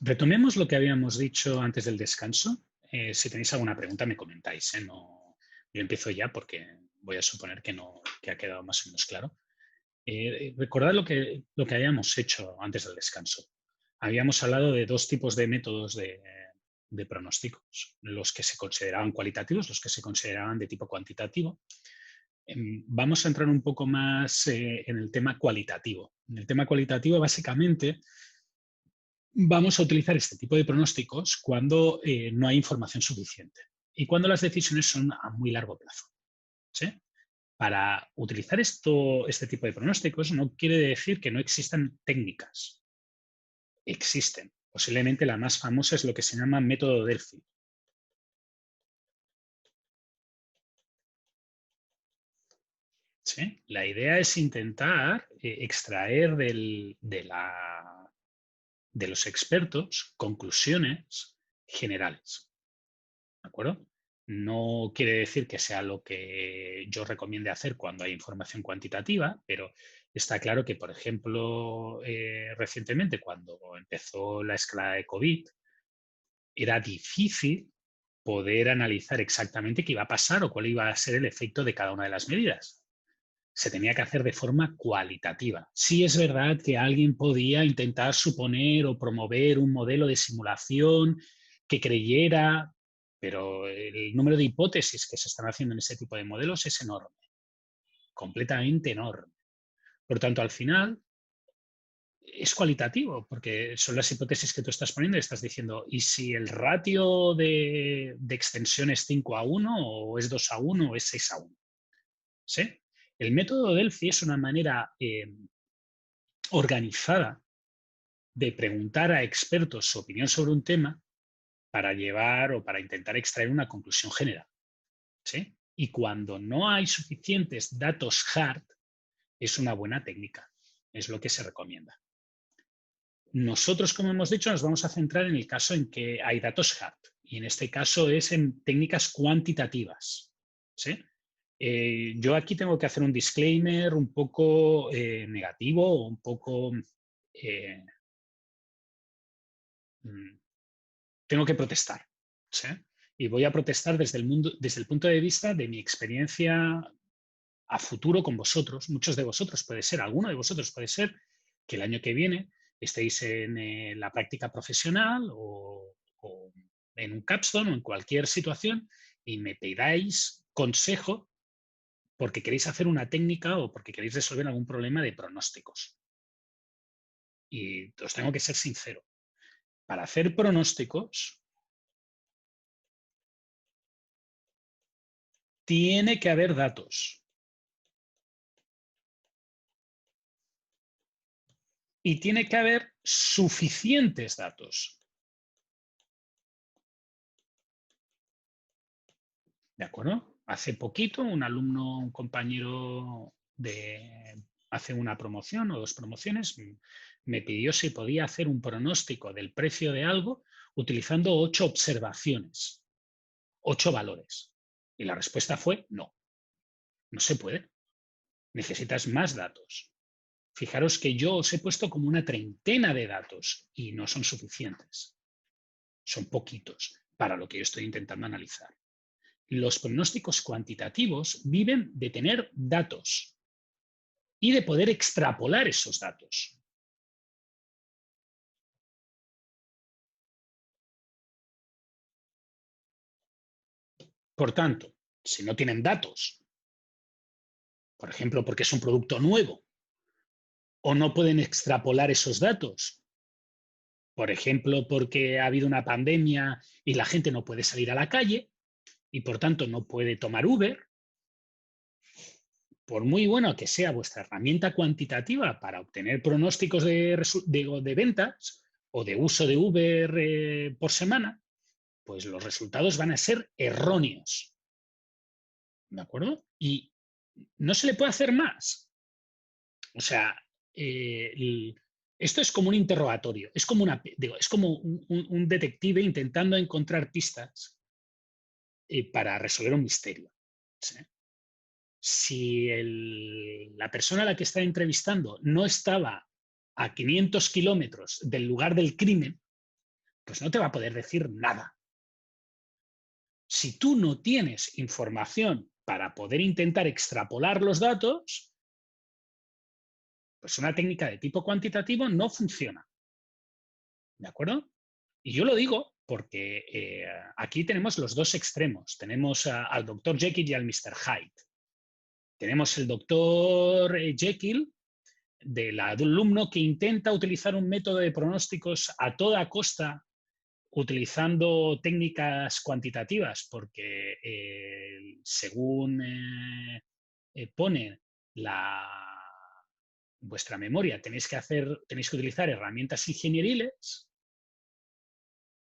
Retomemos lo que habíamos dicho antes del descanso. Si tenéis alguna pregunta, me comentáis. No, yo empiezo ya porque voy a suponer que ha quedado más o menos claro. Recordad lo que habíamos hecho antes del descanso. Habíamos hablado de dos tipos de métodos de pronósticos, los que se consideraban cualitativos, los que se consideraban de tipo cuantitativo. Vamos a entrar un poco más en el tema cualitativo. En el tema cualitativo, básicamente, vamos a utilizar este tipo de pronósticos cuando no hay información suficiente y cuando las decisiones son a muy largo plazo. ¿Sí? Para utilizar este tipo de pronósticos no quiere decir que no existan técnicas. Existen. Posiblemente la más famosa es lo que se llama método Delphi. ¿Sí? La idea es intentar extraer de los expertos conclusiones generales. ¿De acuerdo? No quiere decir que sea lo que yo recomiende hacer cuando hay información cuantitativa, pero está claro que, por ejemplo, recientemente, cuando empezó la escalada de COVID, era difícil poder analizar exactamente qué iba a pasar o cuál iba a ser el efecto de cada una de las medidas. Se tenía que hacer de forma cualitativa. Sí es verdad que alguien podía intentar suponer o promover un modelo de simulación que creyera, pero el número de hipótesis que se están haciendo en ese tipo de modelos es enorme, completamente enorme. Por tanto, al final es cualitativo, porque son las hipótesis que tú estás poniendo y estás diciendo, ¿y si el ratio de extensión es 5:1 o es 2:1 o es 6:1? ¿Sí? El método Delphi es una manera organizada de preguntar a expertos su opinión sobre un tema para llevar o para intentar extraer una conclusión general. ¿Sí? Y cuando no hay suficientes datos hard, es una buena técnica, es lo que se recomienda. Nosotros, como hemos dicho, nos vamos a centrar en el caso en que hay datos hard, y en este caso es en técnicas cuantitativas. ¿Sí? Yo aquí tengo que hacer un disclaimer un poco negativo o un poco... Eh, tengo que protestar. ¿Sí? Y voy a protestar desde el punto de vista de mi experiencia a futuro con vosotros. Muchos de vosotros puede ser, alguno de vosotros puede ser que el año que viene estéis en la práctica profesional o en un capstone o en cualquier situación y me pidáis consejo porque queréis hacer una técnica o porque queréis resolver algún problema de pronósticos. Y os tengo que ser sincero. Para hacer pronósticos tiene que haber datos. Y tiene que haber suficientes datos. ¿De acuerdo? Hace poquito un alumno, un compañero hace una promoción o dos promociones, me pidió si podía hacer un pronóstico del precio de algo utilizando 8 observaciones, 8 valores. Y la respuesta fue no, no se puede. Necesitas más datos. Fijaros que yo os he puesto como una treintena de datos y no son suficientes. Son poquitos para lo que yo estoy intentando analizar. Los pronósticos cuantitativos viven de tener datos y de poder extrapolar esos datos. Por tanto, si no tienen datos, por ejemplo, porque es un producto nuevo, o no pueden extrapolar esos datos, por ejemplo, porque ha habido una pandemia y la gente no puede salir a la calle y por tanto no puede tomar Uber, por muy bueno que sea vuestra herramienta cuantitativa para obtener pronósticos de ventas o de uso de Uber por semana, pues los resultados van a ser erróneos. ¿De acuerdo? Y no se le puede hacer más. O sea, esto es como un interrogatorio, es como, es como un detective intentando encontrar pistas para resolver un misterio. ¿Sí? Si la persona a la que está entrevistando no estaba a 500 kilómetros del lugar del crimen, pues no te va a poder decir nada. Si tú no tienes información para poder intentar extrapolar los datos, pues una técnica de tipo cuantitativo no funciona. ¿De acuerdo? Y yo lo digo porque aquí tenemos los dos extremos. Tenemos al Dr. Jekyll y al Mr. Hyde. Tenemos el Dr. Jekyll del alumno que intenta utilizar un método de pronósticos a toda costa utilizando técnicas cuantitativas, porque según pone vuestra memoria, tenéis que utilizar herramientas ingenieriles,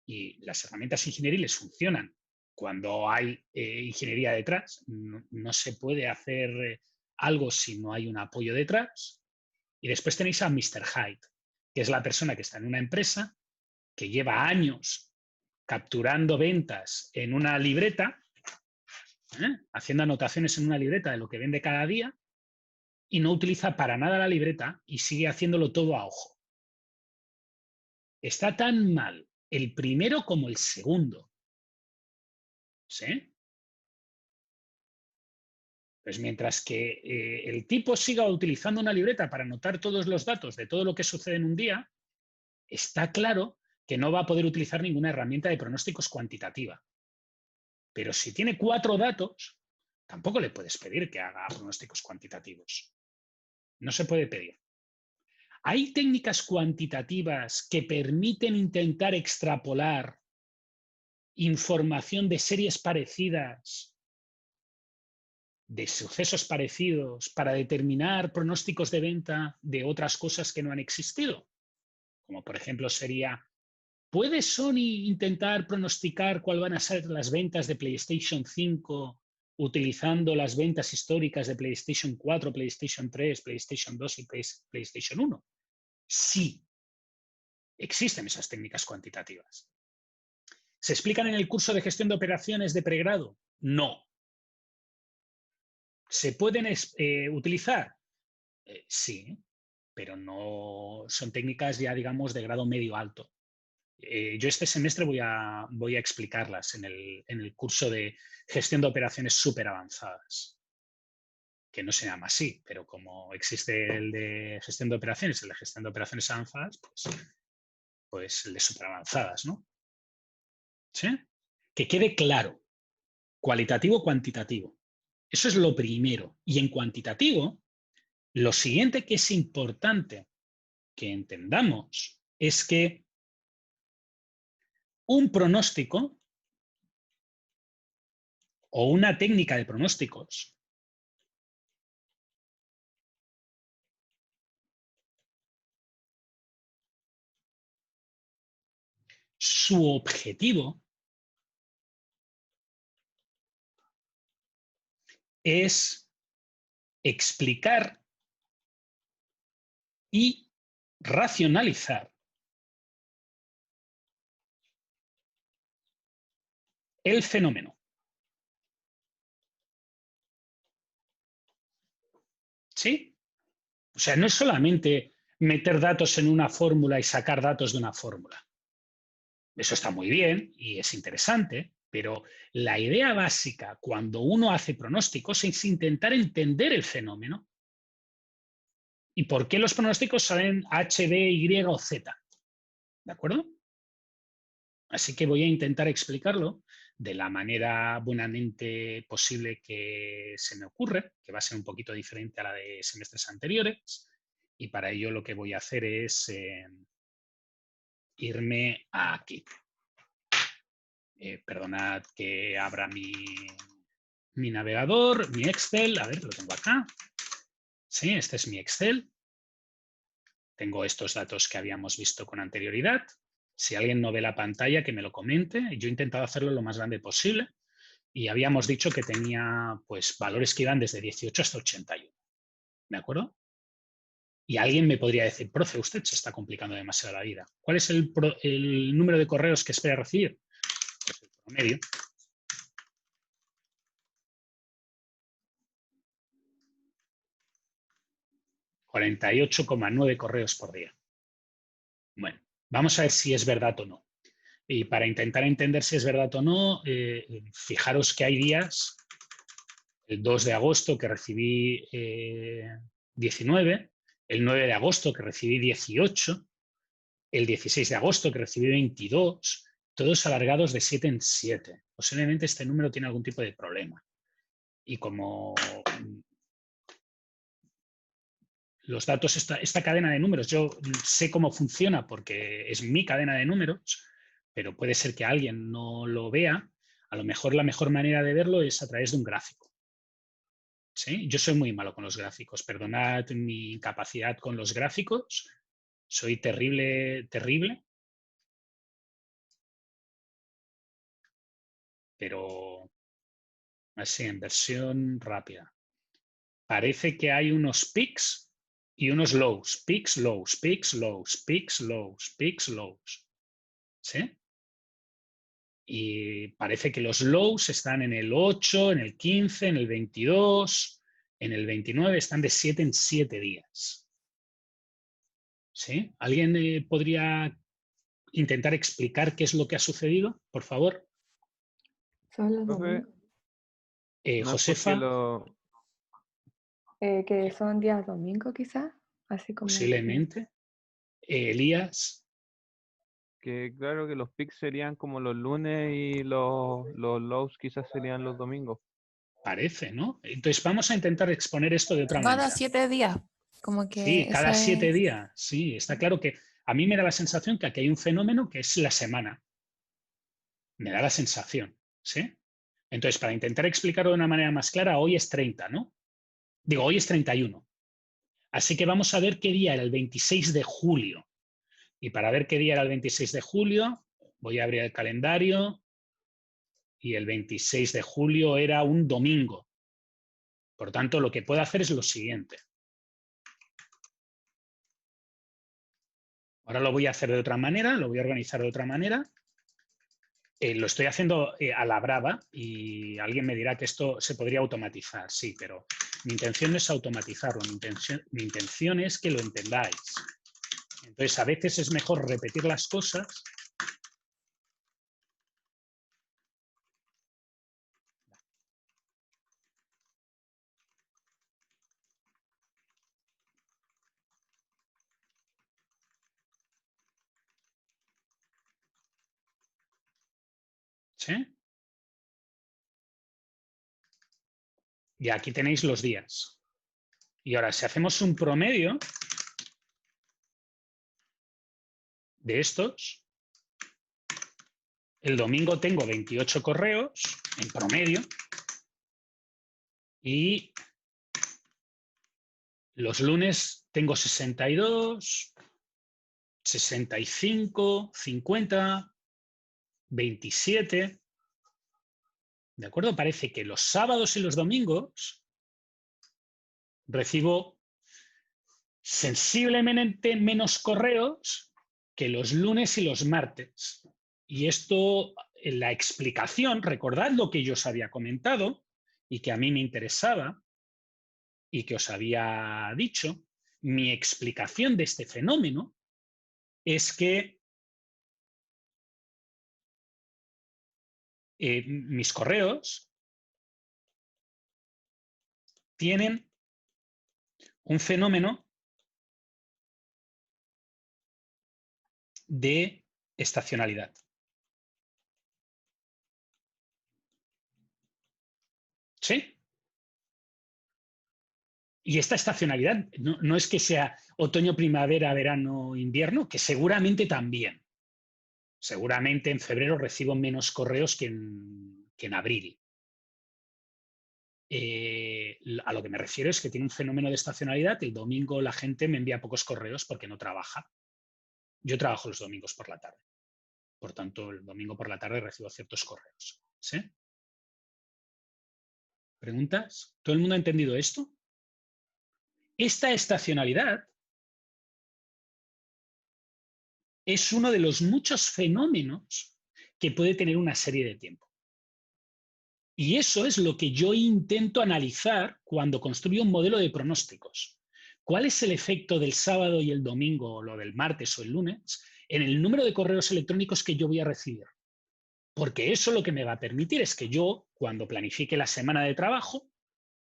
y las herramientas ingenieriles funcionan cuando hay ingeniería detrás. No se puede hacer algo si no hay un apoyo detrás. Y después tenéis a Mr. Hyde, que es la persona que está en una empresa que lleva años capturando ventas en una libreta, haciendo anotaciones en una libreta de lo que vende cada día, y no utiliza para nada la libreta y sigue haciéndolo todo a ojo. Está tan mal el primero como el segundo. ¿Sí? Pues mientras que el tipo siga utilizando una libreta para anotar todos los datos de todo lo que sucede en un día, está claro que no va a poder utilizar ninguna herramienta de pronósticos cuantitativa. Pero si tiene 4 datos, tampoco le puedes pedir que haga pronósticos cuantitativos. No se puede pedir. ¿Hay técnicas cuantitativas que permiten intentar extrapolar información de series parecidas, de sucesos parecidos, para determinar pronósticos de venta de otras cosas que no han existido? Como por ejemplo sería, ¿puede Sony intentar pronosticar cuál van a ser las ventas de PlayStation 5 utilizando las ventas históricas de PlayStation 4, PlayStation 3, PlayStation 2 y PlayStation 1? Sí, existen esas técnicas cuantitativas. ¿Se explican en el curso de gestión de operaciones de pregrado? No. ¿Se pueden utilizar? Sí, pero no son técnicas ya, digamos, de grado medio alto. Yo este semestre voy a explicarlas en el curso de gestión de operaciones súper avanzadas, que no se llama así, pero como existe el de gestión de operaciones, el de gestión de operaciones avanzadas, pues el de súper avanzadas, ¿no? ¿Sí? Que quede claro, cualitativo, cuantitativo. Eso es lo primero. Y en cuantitativo, lo siguiente que es importante que entendamos es que un pronóstico o una técnica de pronósticos su objetivo es explicar y racionalizar el fenómeno. ¿Sí? O sea, no es solamente meter datos en una fórmula y sacar datos de una fórmula. Eso está muy bien y es interesante, pero la idea básica cuando uno hace pronósticos es intentar entender el fenómeno y por qué los pronósticos salen H, B, Y o Z. ¿De acuerdo? Así que voy a intentar explicarlo de la manera buenamente posible que se me ocurre, que va a ser un poquito diferente a la de semestres anteriores. Y para ello lo que voy a hacer es irme aquí. Perdonad que abra mi navegador, mi Excel. A ver, lo tengo acá. Sí, este es mi Excel. Tengo estos datos que habíamos visto con anterioridad. Si alguien no ve la pantalla, que me lo comente. Yo he intentado hacerlo lo más grande posible y habíamos dicho que tenía pues, valores que iban desde 18 hasta 81. ¿De acuerdo? Y alguien me podría decir, profe, usted se está complicando demasiado la vida. ¿Cuál es el número de correos que espera recibir? Pues el promedio. ...48,9 correos por día. Bueno, vamos a ver si es verdad o no. Y para intentar entender si es verdad o no, fijaros que hay días, el 2 de agosto que recibí 19, el 9 de agosto que recibí 18, el 16 de agosto que recibí 22, todos alargados de 7 en 7. Posiblemente este número tiene algún tipo de problema. Y como los datos, esta cadena de números, yo sé cómo funciona porque es mi cadena de números, pero puede ser que alguien no lo vea. A lo mejor la mejor manera de verlo es a través de un gráfico. ¿Sí? Yo soy muy malo con los gráficos, perdonad mi incapacidad con los gráficos, soy terrible, terrible, pero así en versión rápida. Parece que hay unos peaks y unos lows, peaks, lows, peaks, lows, peaks, lows, peaks, lows. ¿Sí? Y parece que los lows están en el 8, en el 15, en el 22, en el 29, están de 7 en 7 días. ¿Sí? ¿Alguien podría intentar explicar qué es lo que ha sucedido, por favor? Son los Profe, domingos. no es porque Josefa, Que son días domingos quizás, así como... posiblemente. Elías, que claro que los pics serían como los lunes y los lows quizás serían los domingos. parece, ¿no? Entonces vamos a intentar exponer esto de otra Cada manera. 7 días, como que Sí, cada eso 7 es... días. Sí, está claro que a mí me da la sensación que aquí hay un fenómeno que es la semana. Me da la sensación, ¿sí? Entonces, para intentar explicarlo de una manera más clara, hoy es 30, ¿no? Digo, hoy es 31. Así que vamos a ver qué día era el 26 de julio. Y para ver qué día era el 26 de julio, voy a abrir el calendario y el 26 de julio era un domingo. Por tanto, lo que puedo hacer es lo siguiente. Ahora lo voy a hacer de otra manera, lo voy a organizar de otra manera. Lo estoy haciendo a la brava y alguien me dirá que esto se podría automatizar. Sí, pero mi intención no es automatizarlo, mi intención es que lo entendáis. Entonces, a veces es mejor repetir las cosas. ¿Sí? Y aquí tenéis los días. Y ahora, si hacemos un promedio de estos, el domingo tengo 28 correos en promedio y los lunes tengo 62, 65, 50, 27. ¿De acuerdo? Parece que los sábados y los domingos recibo sensiblemente menos correos que los lunes y los martes. Y esto, la explicación, recordad lo que yo os había comentado y que a mí me interesaba y que os había dicho, mi explicación de este fenómeno es que mis correos tienen un fenómeno de estacionalidad. ¿Sí? Y esta estacionalidad no es que sea otoño, primavera, verano, invierno, que seguramente también. Seguramente en febrero recibo menos correos que en abril. A lo que me refiero es que tiene un fenómeno de estacionalidad. El domingo la gente me envía pocos correos porque no trabaja. Yo trabajo los domingos por la tarde. Por tanto, el domingo por la tarde recibo ciertos correos. ¿Sí? ¿Preguntas? ¿Todo el mundo ha entendido esto? Esta estacionalidad es uno de los muchos fenómenos que puede tener una serie de tiempo. Y eso es lo que yo intento analizar cuando construyo un modelo de pronósticos. ¿Cuál es el efecto del sábado y el domingo, o lo del martes o el lunes, en el número de correos electrónicos que yo voy a recibir. Porque eso lo que me va a permitir es que yo, cuando planifique la semana de trabajo,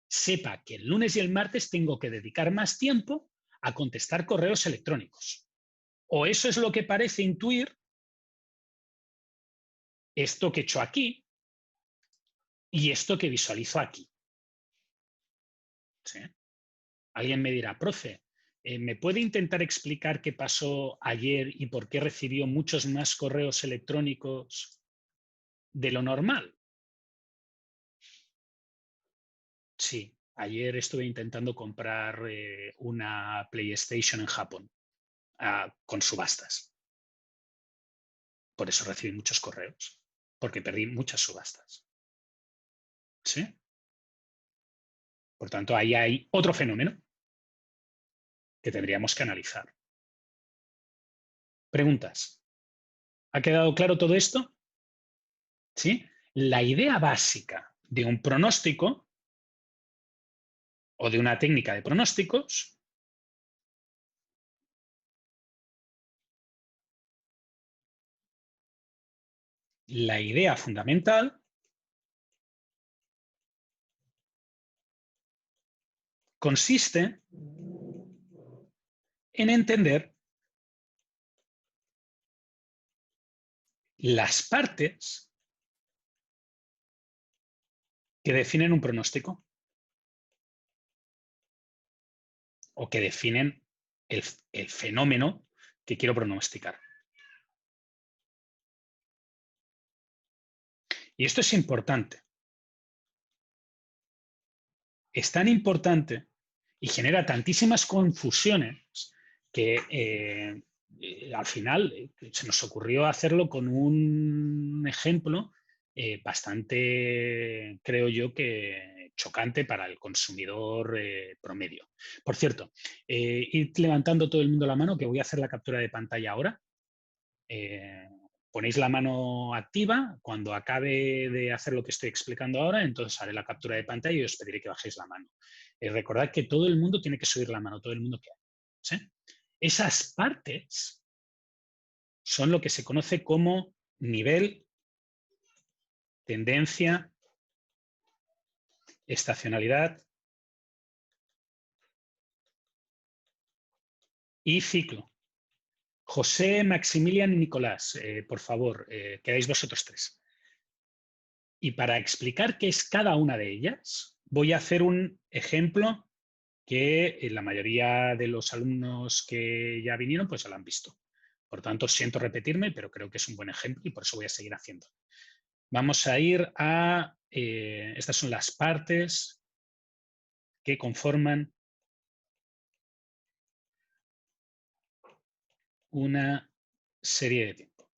sepa que el lunes y el martes tengo que dedicar más tiempo a contestar correos electrónicos. O eso es lo que parece intuir esto que he hecho aquí y esto que visualizo aquí. ¿Sí? Alguien me dirá, profe, ¿me puede intentar explicar qué pasó ayer y por qué recibió muchos más correos electrónicos de lo normal? Sí, ayer estuve intentando comprar una PlayStation en Japón con subastas. Por eso recibí muchos correos, porque perdí muchas subastas. ¿Sí? Por tanto, ahí hay otro fenómeno que tendríamos que analizar. Preguntas. ¿Ha quedado claro todo esto? ¿Sí? La idea básica de un pronóstico o de una técnica de pronósticos la idea fundamental consiste en entender las partes que definen un pronóstico o que definen el fenómeno que quiero pronosticar. Y esto es importante. Es tan importante y genera tantísimas confusiones que al final se nos ocurrió hacerlo con un ejemplo bastante, creo yo, que chocante para el consumidor promedio. Por cierto, id levantando todo el mundo la mano, que voy a hacer la captura de pantalla ahora. Ponéis la mano activa. Cuando acabe de hacer lo que estoy explicando ahora, entonces haré la captura de pantalla y os pediré que bajéis la mano. Recordad que todo el mundo tiene que subir la mano, todo el mundo que hay. ¿Sí? Esas partes son lo que se conoce como nivel, tendencia, estacionalidad y ciclo. José, Maximilian y Nicolás, por favor, quedáis vosotros tres. Y para explicar qué es cada una de ellas, voy a hacer un ejemplo que la mayoría de los alumnos que ya vinieron pues ya lo han visto. Por tanto, siento repetirme, pero creo que es un buen ejemplo y por eso voy a seguir haciendo. Vamos a ir a... estas son las partes que conforman una serie de tiempo.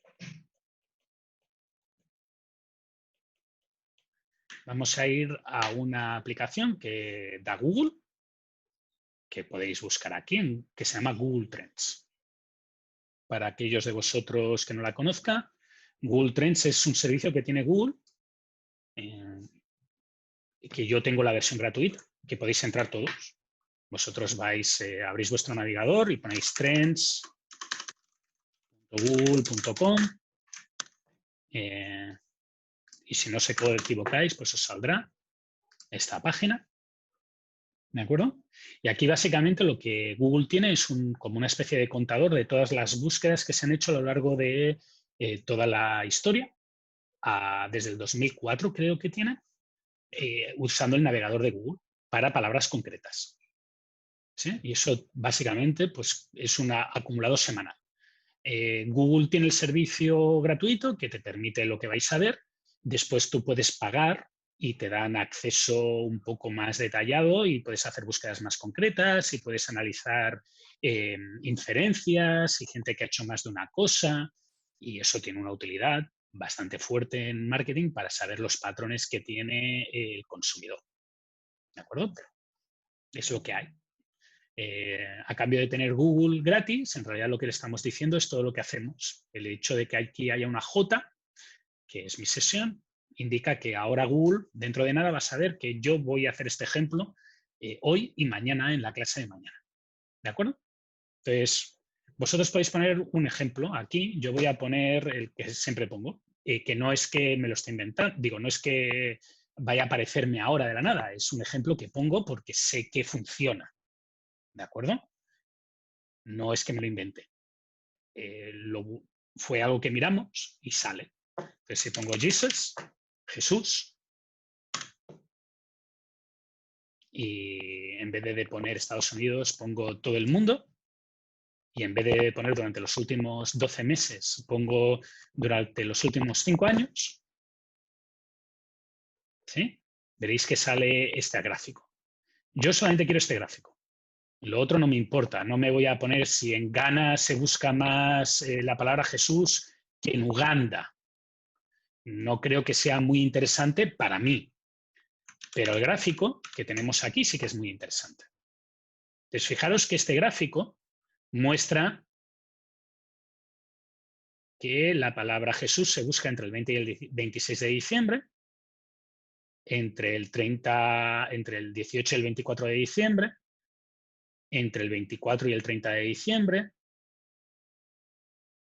Vamos a ir a una aplicación que da Google, que podéis buscar aquí, que se llama Google Trends. Para aquellos de vosotros que no la conozcan, Google Trends es un servicio que tiene Google, que yo tengo la versión gratuita, que podéis entrar todos. Vosotros vais, abrís vuestro navegador y ponéis trends.google.com y si no se equivocáis, pues os saldrá esta página. ¿De acuerdo? Y aquí básicamente lo que Google tiene es como una especie de contador de todas las búsquedas que se han hecho a lo largo de toda la historia, desde el 2004 creo que tiene, usando el navegador de Google para palabras concretas. ¿Sí? Y eso básicamente pues, es un acumulado semanal. Google tiene el servicio gratuito que te permite lo que vais a ver. Después tú puedes pagar y te dan acceso un poco más detallado y puedes hacer búsquedas más concretas y puedes analizar inferencias y gente que ha hecho más de una cosa, y eso tiene una utilidad bastante fuerte en marketing para saber los patrones que tiene el consumidor. ¿De acuerdo? Es lo que hay. A cambio de tener Google gratis, en realidad lo que le estamos diciendo es todo lo que hacemos. El hecho de que aquí haya una J, que es mi sesión, indica que ahora Google, dentro de nada, va a saber que yo voy a hacer este ejemplo hoy y mañana en la clase de mañana. ¿De acuerdo? Entonces, Vosotros podéis poner un ejemplo aquí. Yo voy a poner el que siempre pongo, que no es que me lo esté inventando, digo, no es que vaya a aparecerme ahora de la nada, es un ejemplo que pongo porque sé que funciona. ¿De acuerdo? No es que me lo invente. Fue algo que miramos y sale. Entonces, si pongo Jesus, Jesús, y en vez de poner Estados Unidos, pongo todo el mundo, y en vez de poner durante los últimos 12 meses, pongo durante los últimos 5 años, ¿sí? Veréis que sale este gráfico. Yo solamente quiero este gráfico. Lo otro no me importa. No me voy a poner si en Ghana se busca más la palabra Jesús que en Uganda. No creo que sea muy interesante para mí. Pero el gráfico que tenemos aquí sí que es muy interesante. Entonces, fijaros que este gráfico muestra que la palabra Jesús se busca entre el 20 y el 26 de diciembre, entre el 18 y el 24 de diciembre, entre el 24 y el 30 de diciembre,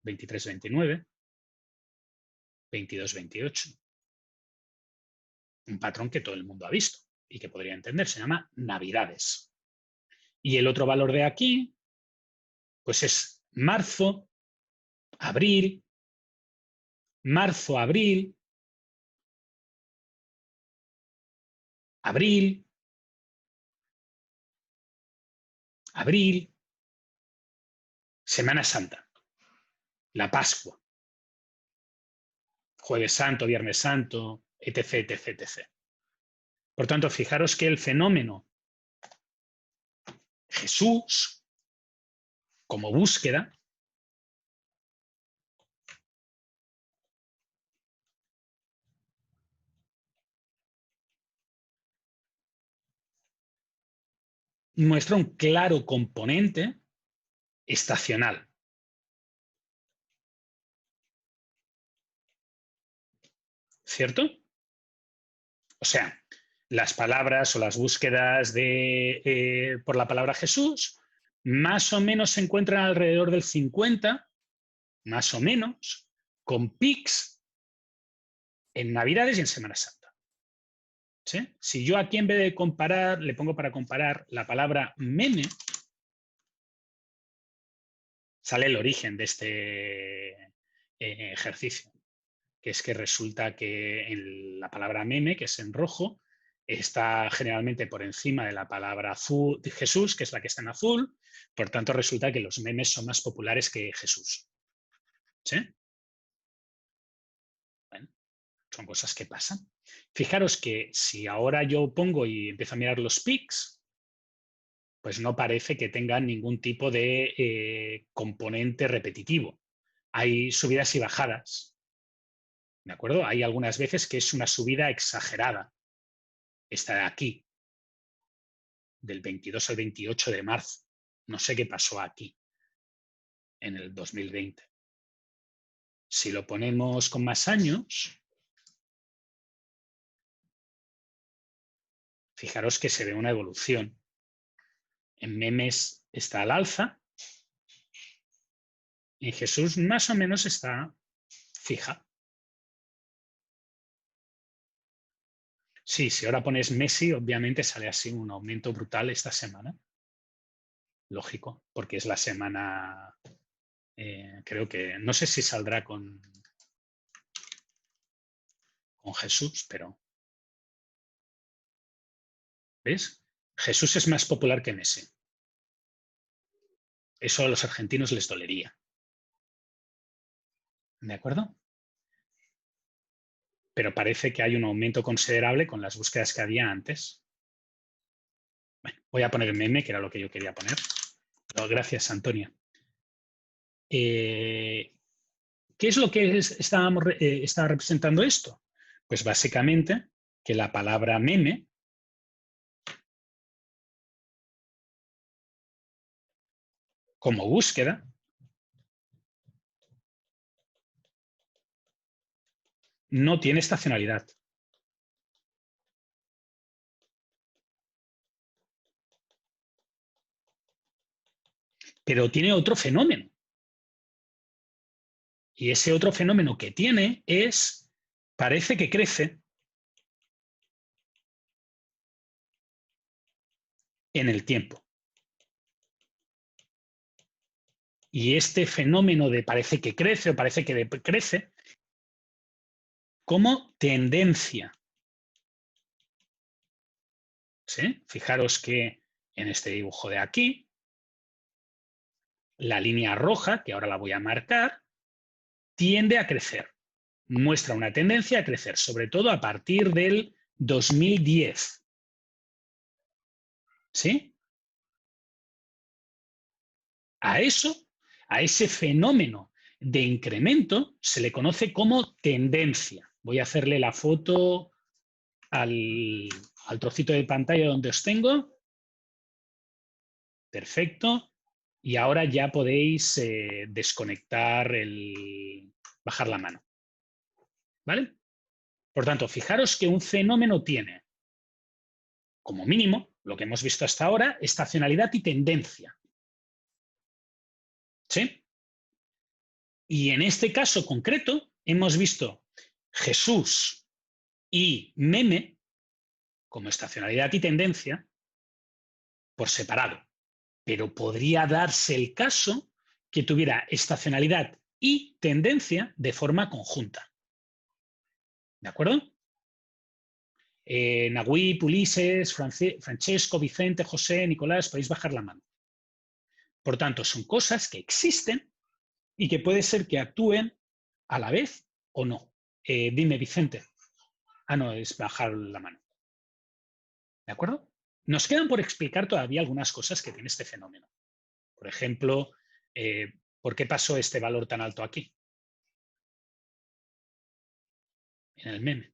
23-29, 22-28. Un patrón que todo el mundo ha visto y que podría entender, se llama Navidades. Y el otro valor de aquí, pues es marzo, abril, marzo, abril, abril, abril, Semana Santa, la Pascua, Jueves Santo, Viernes Santo, etc., etc., etc. Por tanto, fijaros que el fenómeno Jesús, como búsqueda, muestra un claro componente estacional. ¿Cierto? O sea, las palabras o las búsquedas por la palabra Jesús más o menos se encuentran alrededor del 50, más o menos, con pics en Navidades y en Semana Santa. ¿Sí? Si yo aquí en vez de comparar, le pongo para comparar la palabra meme, sale el origen de este ejercicio, que es que resulta que en la palabra meme, que es en rojo, está generalmente por encima de la palabra azul, Jesús, que es la que está en azul. Por tanto, resulta que los memes son más populares que Jesús. ¿Sí? Bueno, son cosas que pasan. Fijaros que si ahora yo pongo y empiezo a mirar los pics, pues no parece que tengan ningún tipo de componente repetitivo. Hay subidas y bajadas. ¿De acuerdo? Hay algunas veces que es una subida exagerada. Esta de aquí, del 22 al 28 de marzo. No sé qué pasó aquí en el 2020. Si lo ponemos con más años, fijaros que se ve una evolución. En memes está al alza, en Jesús más o menos está fija. Sí, si ahora pones Messi, obviamente sale así un aumento brutal esta semana. Lógico, porque es la semana, creo que, no sé si saldrá con Jesús, pero ¿ves? Jesús es más popular que Messi. Eso a los argentinos les dolería. ¿De acuerdo? Pero parece que hay un aumento considerable con las búsquedas que había antes. Bueno, voy a poner el meme, que era lo que yo quería poner. Pero gracias, Antonia. ¿Qué es lo que está representando esto? Pues básicamente que la palabra meme como búsqueda no tiene estacionalidad. Pero tiene otro fenómeno. Y ese otro fenómeno que tiene es, parece que crece en el tiempo. Y este fenómeno de parece que crece o parece que decrece como tendencia. ¿Sí? Fijaros que en este dibujo de aquí, la línea roja, que ahora la voy a marcar, tiende a crecer. Muestra una tendencia a crecer, sobre todo a partir del 2010. ¿Sí? A eso, a ese fenómeno de incremento, se le conoce como tendencia. Voy a hacerle la foto al trocito de pantalla donde os tengo. Perfecto. Y ahora ya podéis desconectar bajar la mano. ¿Vale? Por tanto, fijaros que un fenómeno tiene, como mínimo, lo que hemos visto hasta ahora, estacionalidad y tendencia. ¿Sí? Y en este caso concreto, hemos visto Jesús y meme como estacionalidad y tendencia por separado. Pero podría darse el caso que tuviera estacionalidad y tendencia de forma conjunta. ¿De acuerdo? Naguib, Ulises, Francesco, Vicente, José, Nicolás, podéis bajar la mano. Por tanto, son cosas que existen y que puede ser que actúen a la vez o no. Dime, Vicente. Ah, no, es bajar la mano. ¿De acuerdo? Nos quedan por explicar todavía algunas cosas que tiene este fenómeno. Por ejemplo, ¿por qué pasó este valor tan alto aquí? En el meme.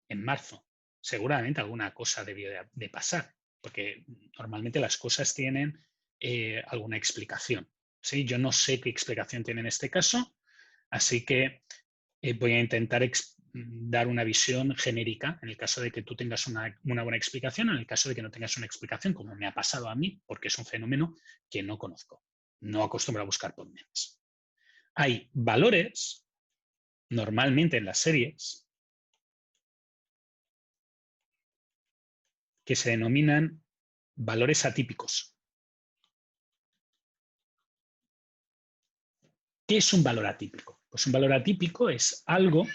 En marzo. Seguramente alguna cosa debió de pasar, porque normalmente las cosas tienen alguna explicación. ¿Sí? Yo no sé qué explicación tiene en este caso, así que voy a intentar dar una visión genérica en el caso de que tú tengas una buena explicación, en el caso de que no tengas una explicación, como me ha pasado a mí, porque es un fenómeno que no conozco. No acostumbro a buscar por memes. Hay valores, normalmente en las series, que se denominan valores atípicos. ¿Qué es un valor atípico? Pues un valor atípico es algo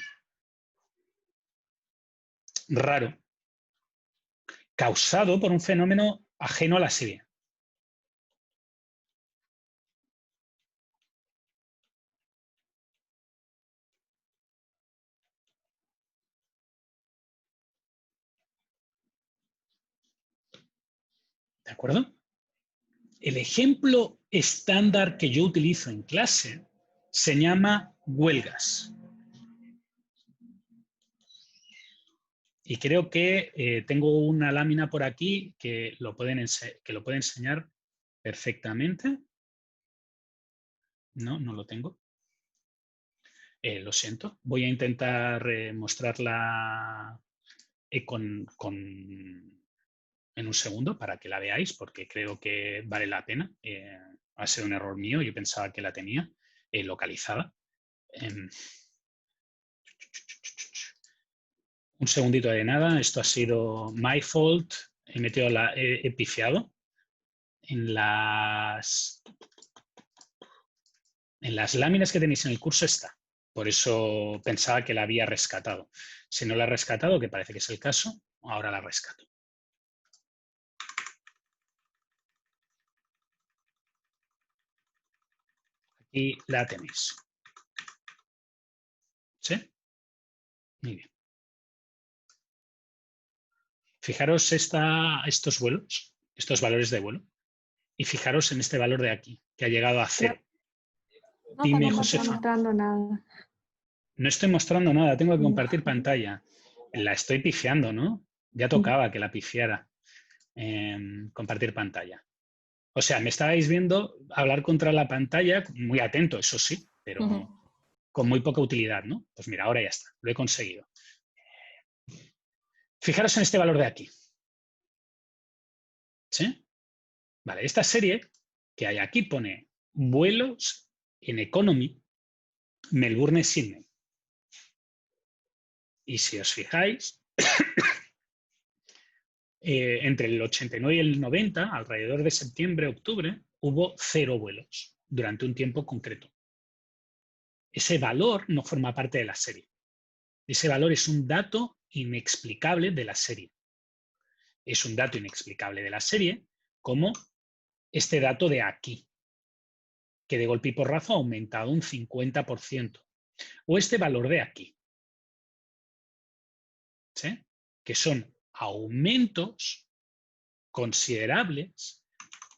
raro causado por un fenómeno ajeno a la serie. ¿De acuerdo? El ejemplo estándar que yo utilizo en clase se llama huelgas. Y creo que tengo una lámina por aquí que lo puede enseñar perfectamente. No, no lo tengo. Lo siento. Voy a intentar mostrarla en un segundo para que la veáis, porque creo que vale la pena. Ha sido un error mío. Yo pensaba que la tenía localizada. Un segundito de nada. Esto ha sido my fault. He pifiado. En las láminas que tenéis en el curso está. Por eso pensaba que la había rescatado. Si no la he rescatado, que parece que es el caso, ahora la rescato. Aquí la tenéis. ¿Sí? Muy bien. Fijaros estos vuelos, estos valores de vuelo, y fijaros en este valor de aquí, que ha llegado a 0. No, Dime, no Josefa. estoy mostrando nada. No estoy mostrando nada, tengo que No. compartir pantalla. La estoy pifiando, ¿no? Ya tocaba que la pifiara. Compartir pantalla. O sea, me estabais viendo hablar contra la pantalla, muy atento, eso sí, pero con muy poca utilidad, ¿no? Pues mira, ahora ya está, lo he conseguido. Fijaros en este valor de aquí. ¿Sí? Vale, esta serie que hay aquí pone vuelos en economy, Melbourne-Sydney. Y si os fijáis, entre el 89 y el 90, alrededor de septiembre-octubre, hubo 0 vuelos durante un tiempo concreto. Ese valor no forma parte de la serie. Ese valor es un dato inexplicable de la serie. Es un dato inexplicable de la serie como este dato de aquí, que de golpe y porrazo ha aumentado un 50%. O este valor de aquí, ¿sí? Que son aumentos considerables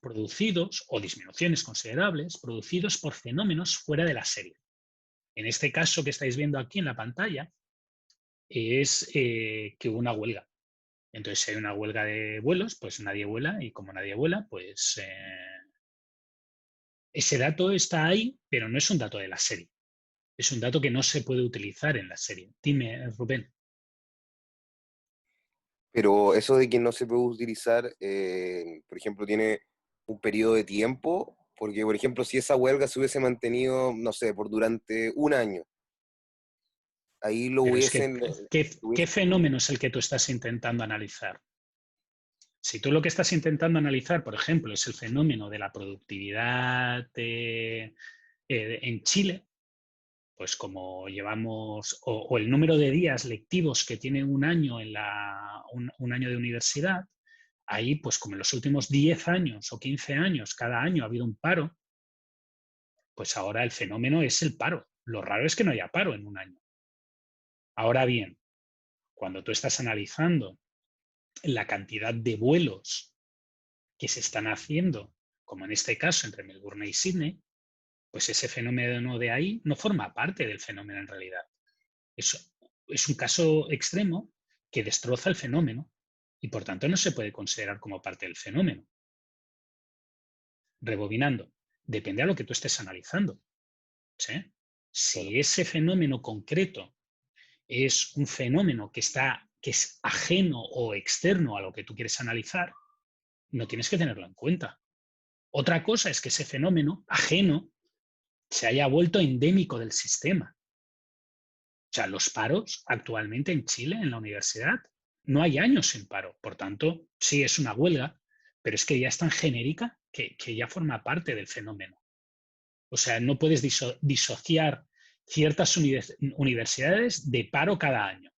producidos, o disminuciones considerables, producidos por fenómenos fuera de la serie. En este caso que estáis viendo aquí en la pantalla, es que hubo una huelga. Entonces, si hay una huelga de vuelos, pues nadie vuela, y como nadie vuela, pues ese dato está ahí, pero no es un dato de la serie. Es un dato que no se puede utilizar en la serie. Dime, Rubén. Pero eso de que no se puede utilizar, por ejemplo, tiene un periodo de tiempo, porque, por ejemplo, si esa huelga se hubiese mantenido, no sé, por durante un año, ahí lo Pero es que, hubiesen... ¿qué fenómeno es el que tú estás intentando analizar? Si tú lo que estás intentando analizar, por ejemplo, es el fenómeno de la productividad en Chile, pues como llevamos, o el número de días lectivos que tiene un año en un año de universidad, ahí, pues como en los últimos 10 años o 15 años, cada año ha habido un paro, pues ahora el fenómeno es el paro. Lo raro es que no haya paro en un año. Ahora bien, cuando tú estás analizando la cantidad de vuelos que se están haciendo, como en este caso entre Melbourne y Sydney, pues ese fenómeno de ahí no forma parte del fenómeno en realidad. Es un caso extremo que destroza el fenómeno y por tanto no se puede considerar como parte del fenómeno. Rebobinando, depende a lo que tú estés analizando, ¿sí? Si ese fenómeno concreto es un fenómeno que es ajeno o externo a lo que tú quieres analizar, no tienes que tenerlo en cuenta. Otra cosa es que ese fenómeno ajeno se haya vuelto endémico del sistema. O sea, los paros actualmente en Chile, en la universidad, no hay años sin paro. Por tanto, sí es una huelga, pero es que ya es tan genérica que ya forma parte del fenómeno. O sea, no puedes disociar ciertas universidades de paro cada año.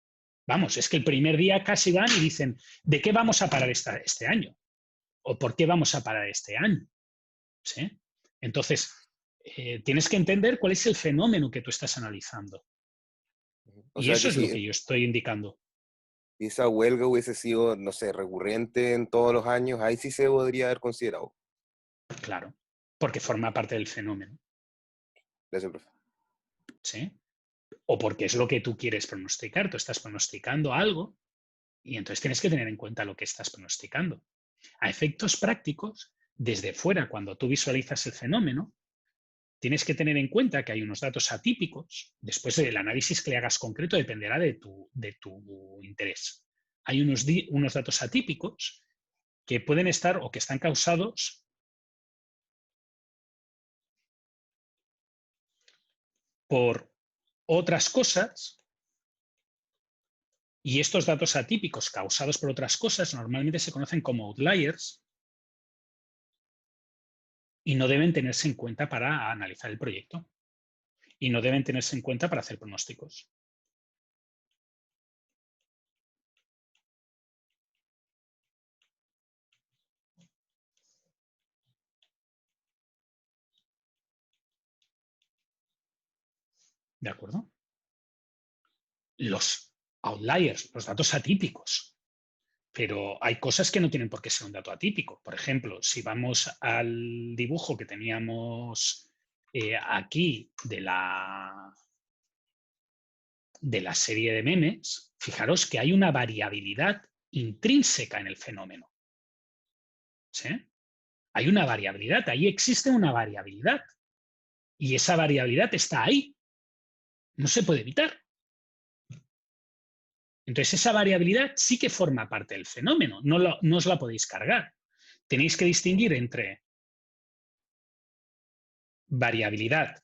Vamos, es que el primer día casi van y dicen, ¿de qué vamos a parar este año? ¿O por qué vamos a parar este año? ¿Sí? Entonces, tienes que entender cuál es el fenómeno que tú estás analizando. O Y sea, eso que es lo que yo estoy indicando. si esa huelga hubiese sido, no sé, recurrente en todos los años, ahí sí se podría haber considerado. Claro, porque forma parte del fenómeno. Gracias, profe. ¿Sí? O porque es lo que tú quieres pronosticar. Tú estás pronosticando algo y entonces tienes que tener en cuenta lo que estás pronosticando. A efectos prácticos, desde fuera, cuando tú visualizas el fenómeno, tienes que tener en cuenta que hay unos datos atípicos. Después del análisis que le hagas concreto dependerá de tu interés. Hay unos datos atípicos que pueden estar o que están causados por otras cosas, y estos datos atípicos causados por otras cosas normalmente se conocen como outliers y no deben tenerse en cuenta para analizar el proyecto y no deben tenerse en cuenta para hacer pronósticos. ¿De acuerdo? Los outliers, los datos atípicos. Pero hay cosas que no tienen por qué ser un dato atípico. Por ejemplo, si vamos al dibujo que teníamos aquí de la serie de memes, fijaros que hay una variabilidad intrínseca en el fenómeno. ¿Sí? Hay una variabilidad, ahí existe una variabilidad. Y esa variabilidad está ahí. No se puede evitar. Entonces, esa variabilidad sí que forma parte del fenómeno. No os la podéis cargar. Tenéis que distinguir entre variabilidad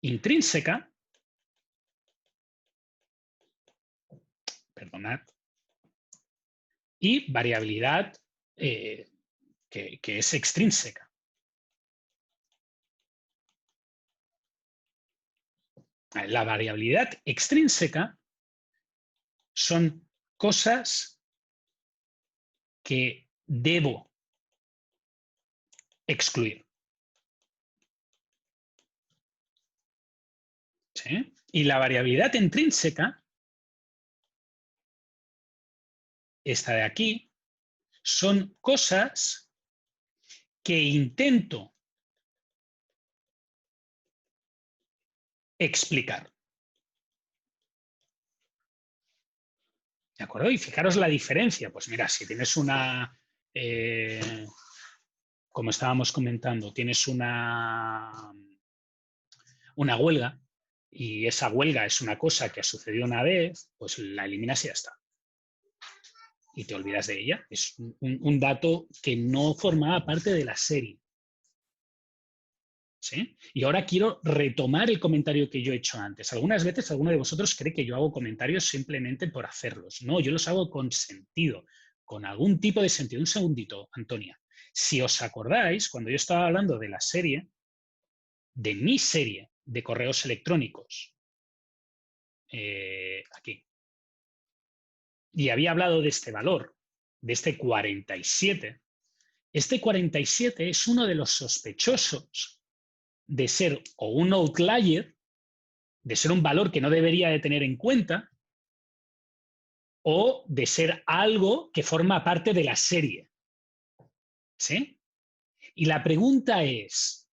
intrínseca, perdonad, y variabilidad que es extrínseca. La variabilidad extrínseca son cosas que debo excluir. ¿Sí? Y la variabilidad intrínseca, esta de aquí, son cosas que intento explicar. ¿De acuerdo? Y fijaros la diferencia. Pues mira, si tienes una, como estábamos comentando, tienes una huelga y esa huelga es una cosa que ha sucedido una vez, pues la eliminas y ya está. Y te olvidas de ella. Es un dato que no formaba parte de la serie. ¿Sí? Y ahora quiero retomar el comentario que yo he hecho antes. Algunas veces alguno de vosotros cree que yo hago comentarios simplemente por hacerlos. No, yo los hago con sentido, con algún tipo de sentido. Un segundito, Antonia. Si os acordáis, cuando yo estaba hablando de la serie, de mi serie de correos electrónicos, aquí, y había hablado de este valor, de este 47, este 47 es uno de los sospechosos de ser o un outlier, de ser un valor que no debería de tener en cuenta, o de ser algo que forma parte de la serie. ¿Sí? Y la pregunta es,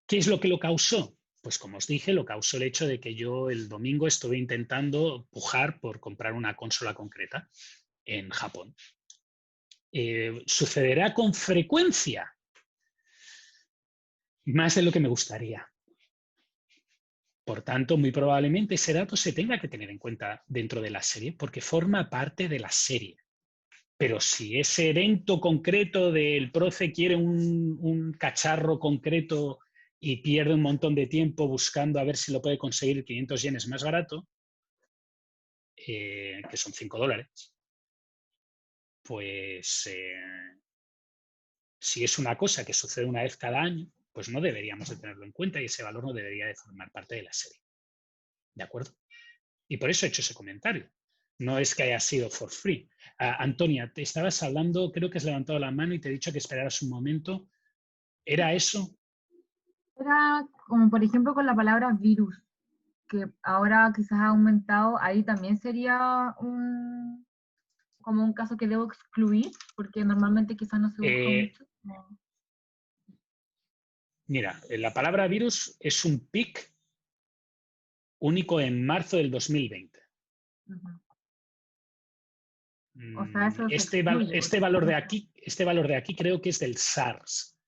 ¿qué es lo que lo causó? Pues como os dije, lo causó el hecho de que yo el domingo estuve intentando pujar por comprar una consola concreta en Japón. ¿Sucederá con frecuencia? Más de lo que me gustaría. Por tanto, muy probablemente ese dato se tenga que tener en cuenta dentro de la serie porque forma parte de la serie. Pero si ese evento concreto del profe quiere un cacharro concreto y pierde un montón de tiempo buscando a ver si lo puede conseguir 500 yenes más barato, que son $5, pues si es una cosa que sucede una vez cada año, pues no deberíamos de tenerlo en cuenta y ese valor no debería de formar parte de la serie. ¿De acuerdo? Y por eso he hecho ese comentario. No es que haya sido for free. Antonia, te estabas hablando, creo que has levantado la mano y te he dicho que esperaras un momento. ¿Era eso? Era como, por ejemplo, con la palabra virus, que ahora quizás ha aumentado, ahí también sería como un caso que debo excluir, porque normalmente quizás no se busca mucho. No. Mira, la palabra virus es un pic único en marzo del 2020. Uh-huh. O sea, eso se Este valor de aquí creo que es del SARS,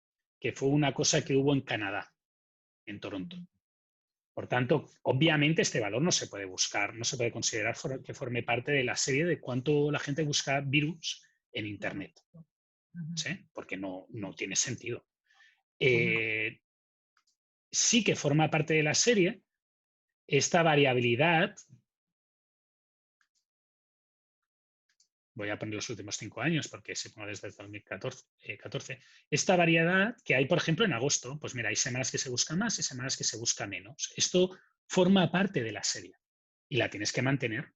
que fue una cosa que hubo en Canadá, en Toronto. Por tanto, obviamente este valor no se puede buscar, no se puede considerar que forme parte de la serie de cuánto la gente busca virus en Internet. ¿Sí? Porque no tiene sentido. Sí que forma parte de la serie esta variabilidad. Voy a poner los últimos 5 años porque se pone desde el 2014. Esta variedad que hay, por ejemplo, en agosto, pues mira, hay semanas que se busca más y semanas que se busca menos. Esto forma parte de la serie y la tienes que mantener.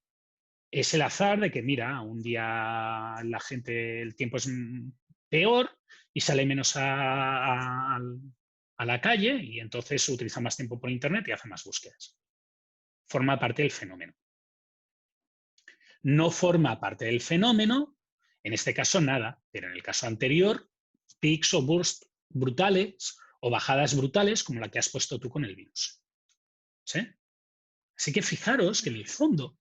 Es el azar de que, mira, un día la gente, el tiempo es peor y sale menos a la calle y entonces utiliza más tiempo por Internet y hace más búsquedas. Forma parte del fenómeno. No forma parte del fenómeno, en este caso nada, pero en el caso anterior, peaks o bursts brutales o bajadas brutales como la que has puesto tú con el virus. ¿Sí? Así que fijaros que en el fondo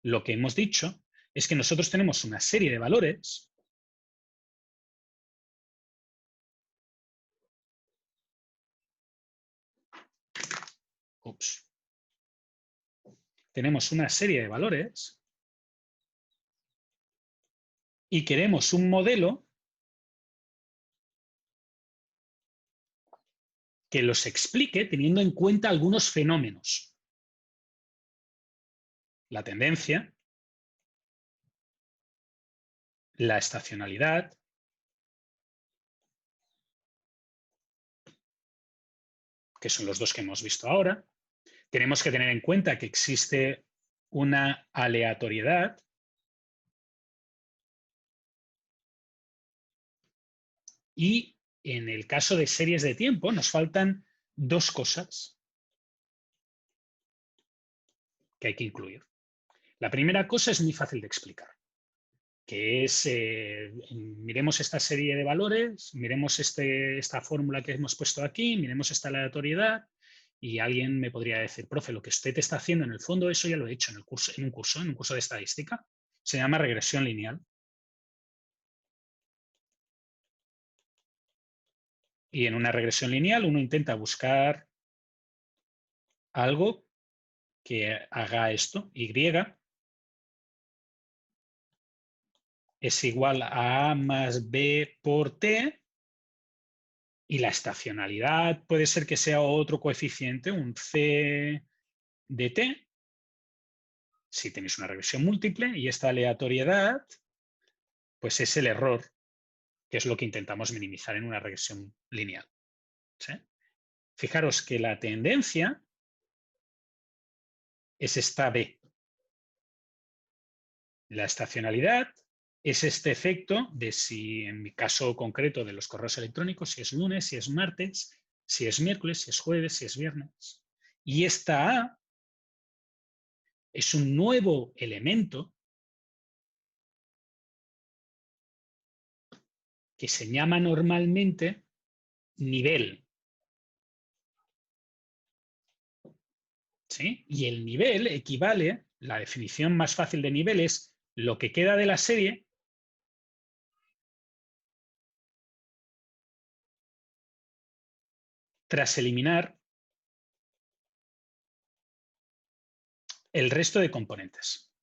lo que hemos dicho es que nosotros tenemos una serie de valores tenemos una serie de valores y queremos un modelo que los explique teniendo en cuenta algunos fenómenos. La tendencia, la estacionalidad, que son los dos que hemos visto ahora. Tenemos que tener en cuenta que existe una aleatoriedad y en el caso de series de tiempo nos faltan dos cosas que hay que incluir. La primera cosa es muy fácil de explicar, que es, miremos esta serie de valores, miremos esta fórmula que hemos puesto aquí, miremos esta aleatoriedad, y alguien me podría decir, profe, lo que usted está haciendo en el fondo, eso ya lo he hecho en un curso de estadística, se llama regresión lineal. Y en una regresión lineal uno intenta buscar algo que haga esto, Y es igual a A más B por T, y la estacionalidad puede ser que sea otro coeficiente, un C de T, si tenéis una regresión múltiple, y esta aleatoriedad, pues es el error, que es lo que intentamos minimizar en una regresión lineal. ¿Sí? Fijaros que la tendencia es esta B. La estacionalidad es este efecto de si, en mi caso concreto de los correos electrónicos, si es lunes, si es martes, si es miércoles, si es jueves, si es viernes. Y esta A es un nuevo elemento que se llama normalmente nivel. ¿Sí? Y el nivel equivale, la definición más fácil de nivel es lo que queda de la serie tras eliminar el resto de componentes.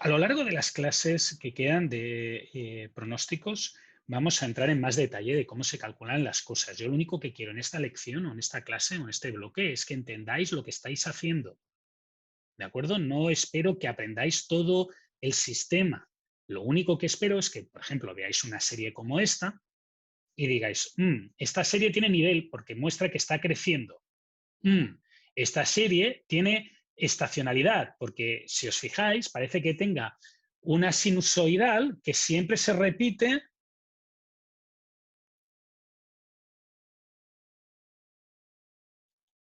A lo largo de las clases que quedan de pronósticos, vamos a entrar en más detalle de cómo se calculan las cosas. Yo lo único que quiero en esta lección o en esta clase o en este bloque es que entendáis lo que estáis haciendo. ¿De acuerdo? No espero que aprendáis todo el sistema. Lo único que espero es que, por ejemplo, veáis una serie como esta y digáis, esta serie tiene nivel porque muestra que está creciendo. Esta serie tiene estacionalidad, porque si os fijáis, parece que tenga una sinusoidal que siempre se repite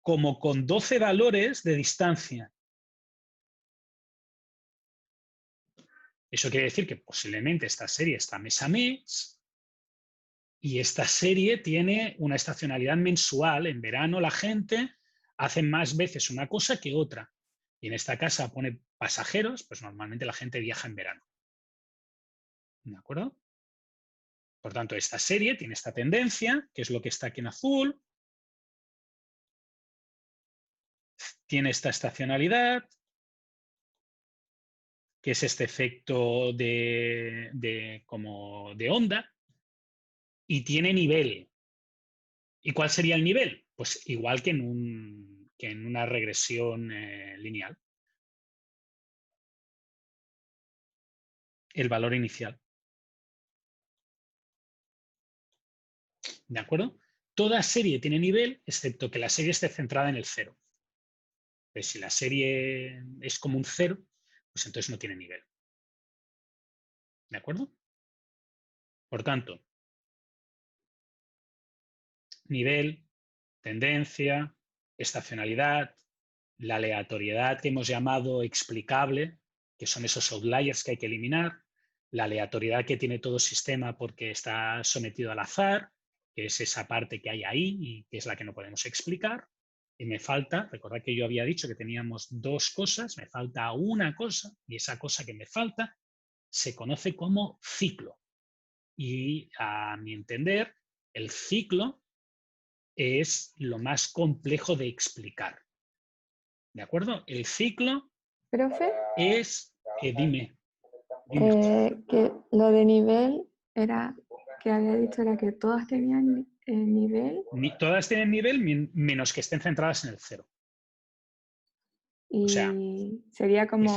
como con 12 valores de distancia. Eso quiere decir que posiblemente esta serie está mes a mes y esta serie tiene una estacionalidad mensual. En verano la gente hace más veces una cosa que otra. Y en esta casa pone pasajeros, pues normalmente la gente viaja en verano. ¿De acuerdo? Por tanto, esta serie tiene esta tendencia, que es lo que está aquí en azul. Tiene esta estacionalidad, que es este efecto como de onda. Y tiene nivel. ¿Y cuál sería el nivel? Pues igual que en una regresión lineal. El valor inicial. ¿De acuerdo? Toda serie tiene nivel, excepto que la serie esté centrada en el cero. Pues si la serie es como un cero, pues entonces no tiene nivel. ¿De acuerdo? Por tanto, nivel, tendencia, estacionalidad, la aleatoriedad que hemos llamado explicable, que son esos outliers que hay que eliminar, la aleatoriedad que tiene todo sistema porque está sometido al azar, que es esa parte que hay ahí y que es la que no podemos explicar. Y me falta, recordad que yo había dicho que teníamos dos cosas, me falta una cosa, y esa cosa que me falta se conoce como ciclo. Y a mi entender, el ciclo es lo más complejo de explicar. ¿De acuerdo? El ciclo Profe, es, dime. que lo de nivel era que había dicho era que todas tenían El nivel. Todas tienen nivel menos que estén centradas en el 0. Y O sea, sería y como...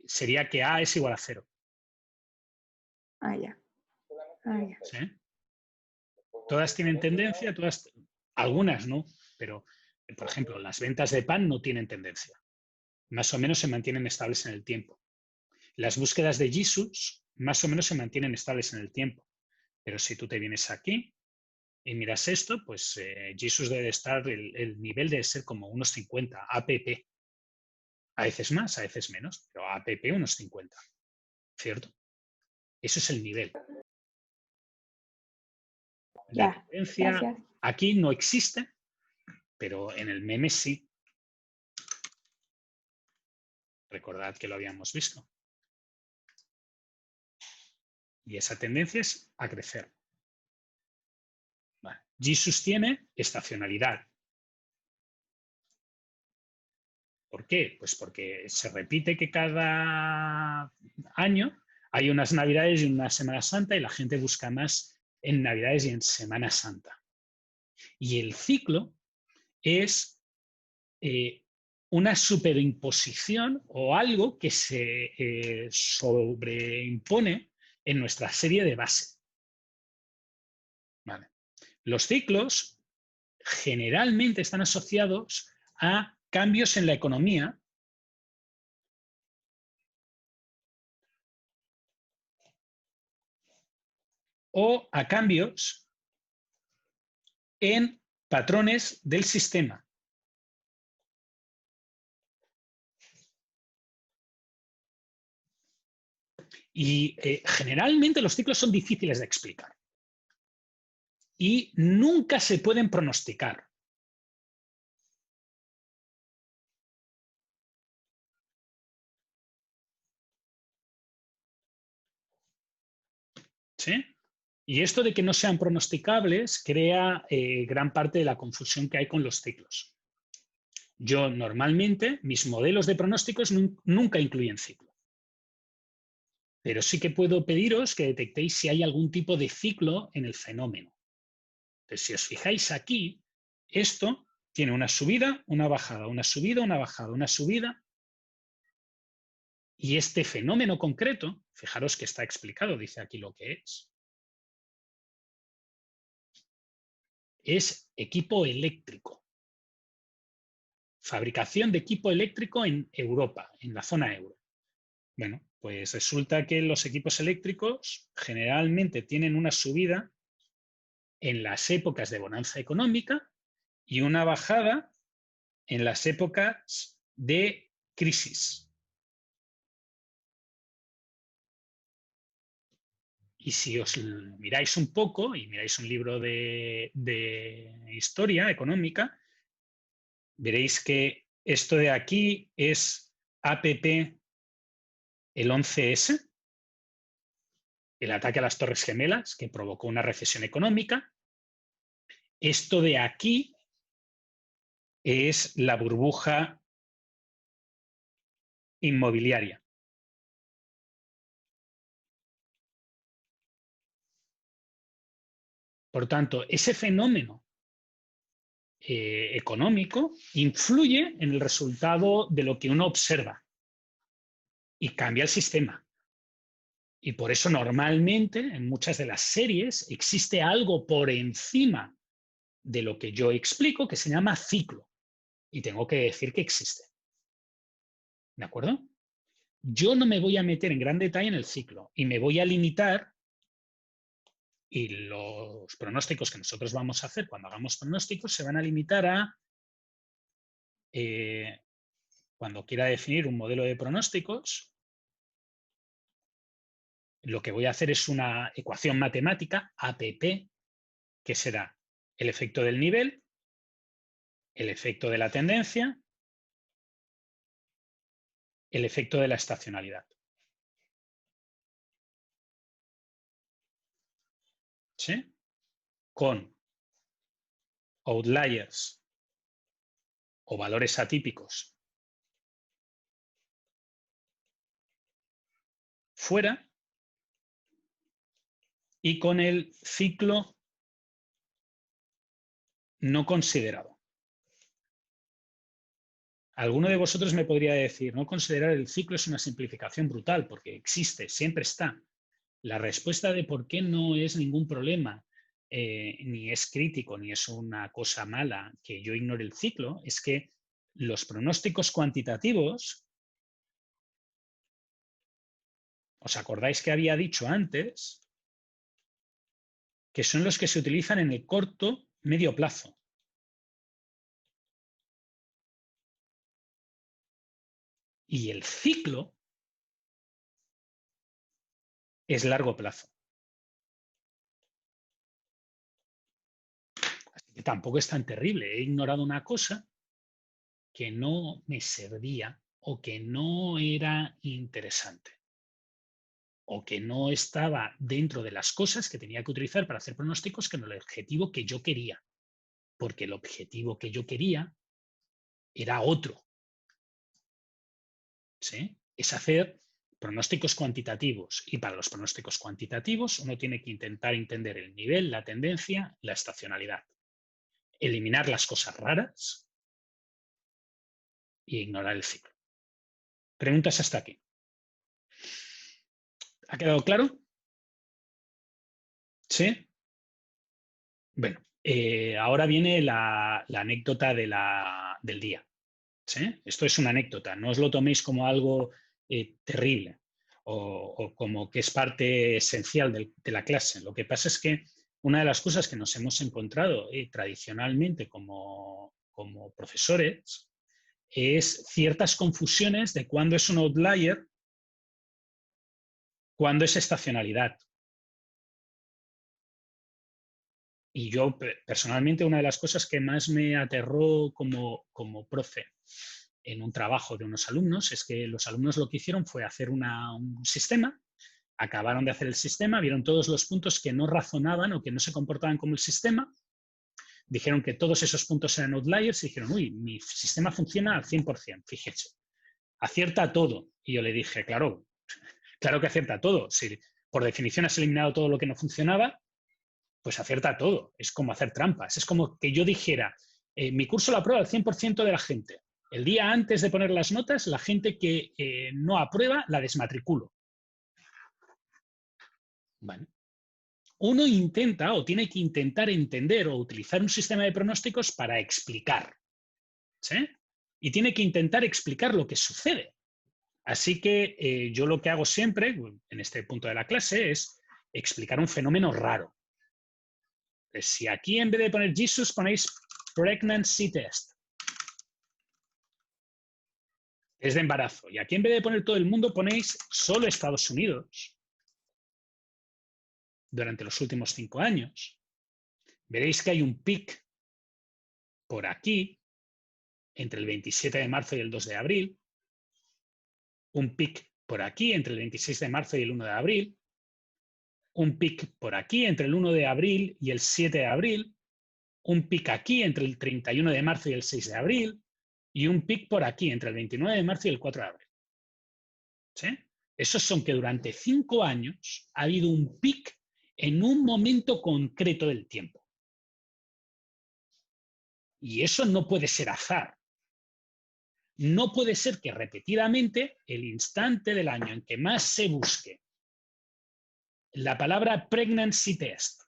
sería que A es igual a 0. Ah, ya. Ah, ya. ¿Sí? Todas tienen tendencia, algunas no, pero por ejemplo, las ventas de pan no tienen tendencia. Más o menos se mantienen estables en el tiempo. Las búsquedas de Jesus más o menos se mantienen estables en el tiempo. Pero si tú te vienes aquí y miras esto, pues Jesus debe estar, el nivel debe ser como unos 50, APP. A veces más, a veces menos, pero APP unos 50. ¿Cierto? Eso es el nivel. La Ya, tendencia gracias. aquí no existe, pero en el meme sí. Recordad que lo habíamos visto. Y esa tendencia es a crecer. Vale. Jesus tiene estacionalidad. ¿Por qué? Pues porque se repite que cada año hay unas Navidades y una Semana Santa y la gente busca más en Navidades y en Semana Santa. Y el ciclo es una superimposición o algo que se sobreimpone en nuestra serie de base. Vale. Los ciclos generalmente están asociados a cambios en la economía o a cambios en patrones del sistema. Y generalmente los ciclos son difíciles de explicar y nunca se pueden pronosticar. ¿Sí? Y esto de que no sean pronosticables crea gran parte de la confusión que hay con los ciclos. Yo normalmente, mis modelos de pronósticos nunca incluyen ciclo. Pero sí que puedo pediros que detectéis si hay algún tipo de ciclo en el fenómeno. Entonces, si os fijáis aquí, esto tiene una subida, una bajada, una subida, una bajada, una subida. Y este fenómeno concreto, fijaros que está explicado, dice aquí lo que es equipo eléctrico. Fabricación de equipo eléctrico en Europa, en la zona euro. Bueno, pues resulta que los equipos eléctricos generalmente tienen una subida en las épocas de bonanza económica y una bajada en las épocas de crisis. Y si os miráis un poco y miráis un libro de historia económica, veréis que esto de aquí es APP el 11S, el ataque a las Torres Gemelas, que provocó una recesión económica. Esto de aquí es la burbuja inmobiliaria. Por tanto, ese fenómeno económico influye en el resultado de lo que uno observa y cambia el sistema. Y por eso normalmente en muchas de las series existe algo por encima de lo que yo explico que se llama ciclo. Y tengo que decir que existe. ¿De acuerdo? Yo no me voy a meter en gran detalle en el ciclo y me voy a limitar, y los pronósticos que nosotros vamos a hacer cuando hagamos pronósticos se van a limitar a, cuando quiera definir un modelo de pronósticos, lo que voy a hacer es una ecuación matemática, APP, que será el efecto del nivel, el efecto de la tendencia, el efecto de la estacionalidad. ¿Sí? Con outliers o valores atípicos fuera y con el ciclo no considerado. Alguno de vosotros me podría decir, no considerar el ciclo es una simplificación brutal, porque existe, siempre está. La respuesta de por qué no es ningún problema, ni es crítico, ni es una cosa mala que yo ignore el ciclo, es que los pronósticos cuantitativos, ¿os acordáis que había dicho antes? Que son los que se utilizan en el corto, medio plazo. Y el ciclo es largo plazo. Así que tampoco es tan terrible. He ignorado una cosa que no me servía o que no era interesante o que no estaba dentro de las cosas que tenía que utilizar para hacer pronósticos con el objetivo que yo quería. Porque el objetivo que yo quería era otro. ¿Sí? Es hacer pronósticos cuantitativos. Y para los pronósticos cuantitativos uno tiene que intentar entender el nivel, la tendencia, la estacionalidad. Eliminar las cosas raras y ignorar el ciclo. ¿Preguntas hasta aquí? ¿Ha quedado claro? ¿Sí? Bueno, ahora viene la anécdota del día. ¿Sí? Esto es una anécdota, no os lo toméis como algo terrible o como que es parte esencial de la clase. Lo que pasa es que una de las cosas que nos hemos encontrado tradicionalmente como profesores es ciertas confusiones de cuándo es un outlier, cuándo es estacionalidad. Y yo, personalmente, una de las cosas que más me aterró como profe en un trabajo de unos alumnos es que los alumnos lo que hicieron fue hacer un sistema, acabaron de hacer el sistema, vieron todos los puntos que no razonaban o que no se comportaban como el sistema, dijeron que todos esos puntos eran outliers y dijeron, uy, mi sistema funciona al 100%, fíjese, acierta todo. Y yo le dije, claro que acierta todo. Si por definición has eliminado todo lo que no funcionaba, pues acierta todo. Es como hacer trampas. Es como que yo dijera, mi curso lo aprueba el 100% de la gente. El día antes de poner las notas, la gente que no aprueba la desmatriculo. Bueno. Uno intenta o tiene que intentar entender o utilizar un sistema de pronósticos para explicar. ¿Sí? Y tiene que intentar explicar lo que sucede. Así que yo lo que hago siempre, en este punto de la clase, es explicar un fenómeno raro. Si aquí en vez de poner Jesus ponéis pregnancy test, es de embarazo, y aquí en vez de poner todo el mundo ponéis solo Estados Unidos durante los últimos 5 años, veréis que hay un pic por aquí entre el 27 de marzo y el 2 de abril, un pic por aquí entre el 26 de marzo y el 1 de abril, un pic por aquí entre el 1 de abril y el 7 de abril, un pic aquí entre el 31 de marzo y el 6 de abril, y un pic por aquí entre el 29 de marzo y el 4 de abril. ¿Sí? Esos son que durante 5 años ha habido un pic en un momento concreto del tiempo. Y eso no puede ser azar. No puede ser que repetidamente el instante del año en que más se busque la palabra pregnancy test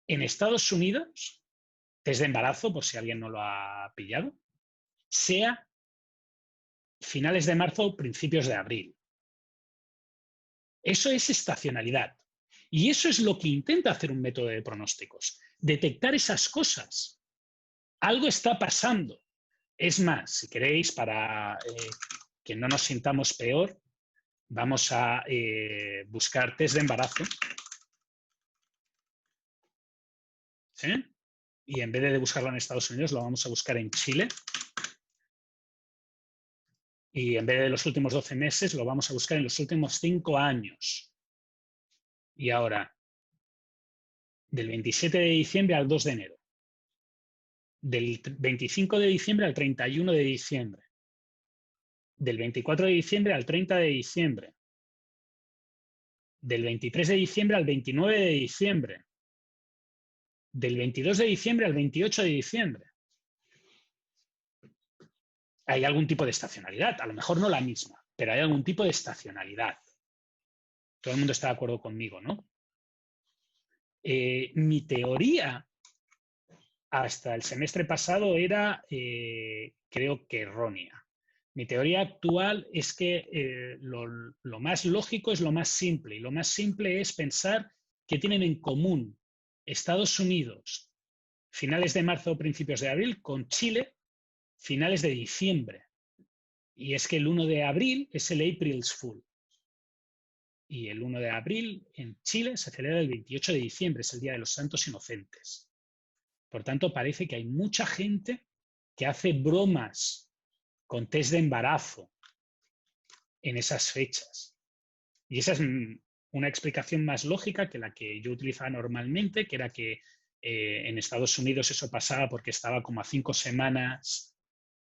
en Estados Unidos, test de embarazo, por si alguien no lo ha pillado, sea finales de marzo o principios de abril. Eso es estacionalidad. Y eso es lo que intenta hacer un método de pronósticos, detectar esas cosas. Algo está pasando. Es más, si queréis, para que no nos sintamos peor, vamos a buscar test de embarazo. ¿Sí? Y en vez de buscarlo en Estados Unidos, lo vamos a buscar en Chile. Y en vez de los últimos 12 meses, lo vamos a buscar en los últimos 5 años. Y ahora, del 27 de diciembre al 2 de enero. Del 25 de diciembre al 31 de diciembre. Del 24 de diciembre al 30 de diciembre. Del 23 de diciembre al 29 de diciembre. del 22 de diciembre al 28 de diciembre. Hay algún tipo de estacionalidad, a lo mejor no la misma, pero hay algún tipo de estacionalidad. Todo el mundo está de acuerdo conmigo, ¿no? Mi teoría hasta el semestre pasado era, creo que errónea. Mi teoría actual es que lo más lógico es lo más simple, y lo más simple es pensar que tienen en común Estados Unidos, finales de marzo o principios de abril, con Chile, finales de diciembre. Y es que el 1 de abril es el April's Fool. Y el 1 de abril en Chile se celebra el 28 de diciembre, es el Día de los Santos Inocentes. Por tanto, parece que hay mucha gente que hace bromas con test de embarazo en esas fechas. Y esa es una explicación más lógica que la que yo utilizaba normalmente, que era que en Estados Unidos eso pasaba porque estaba como a 5 semanas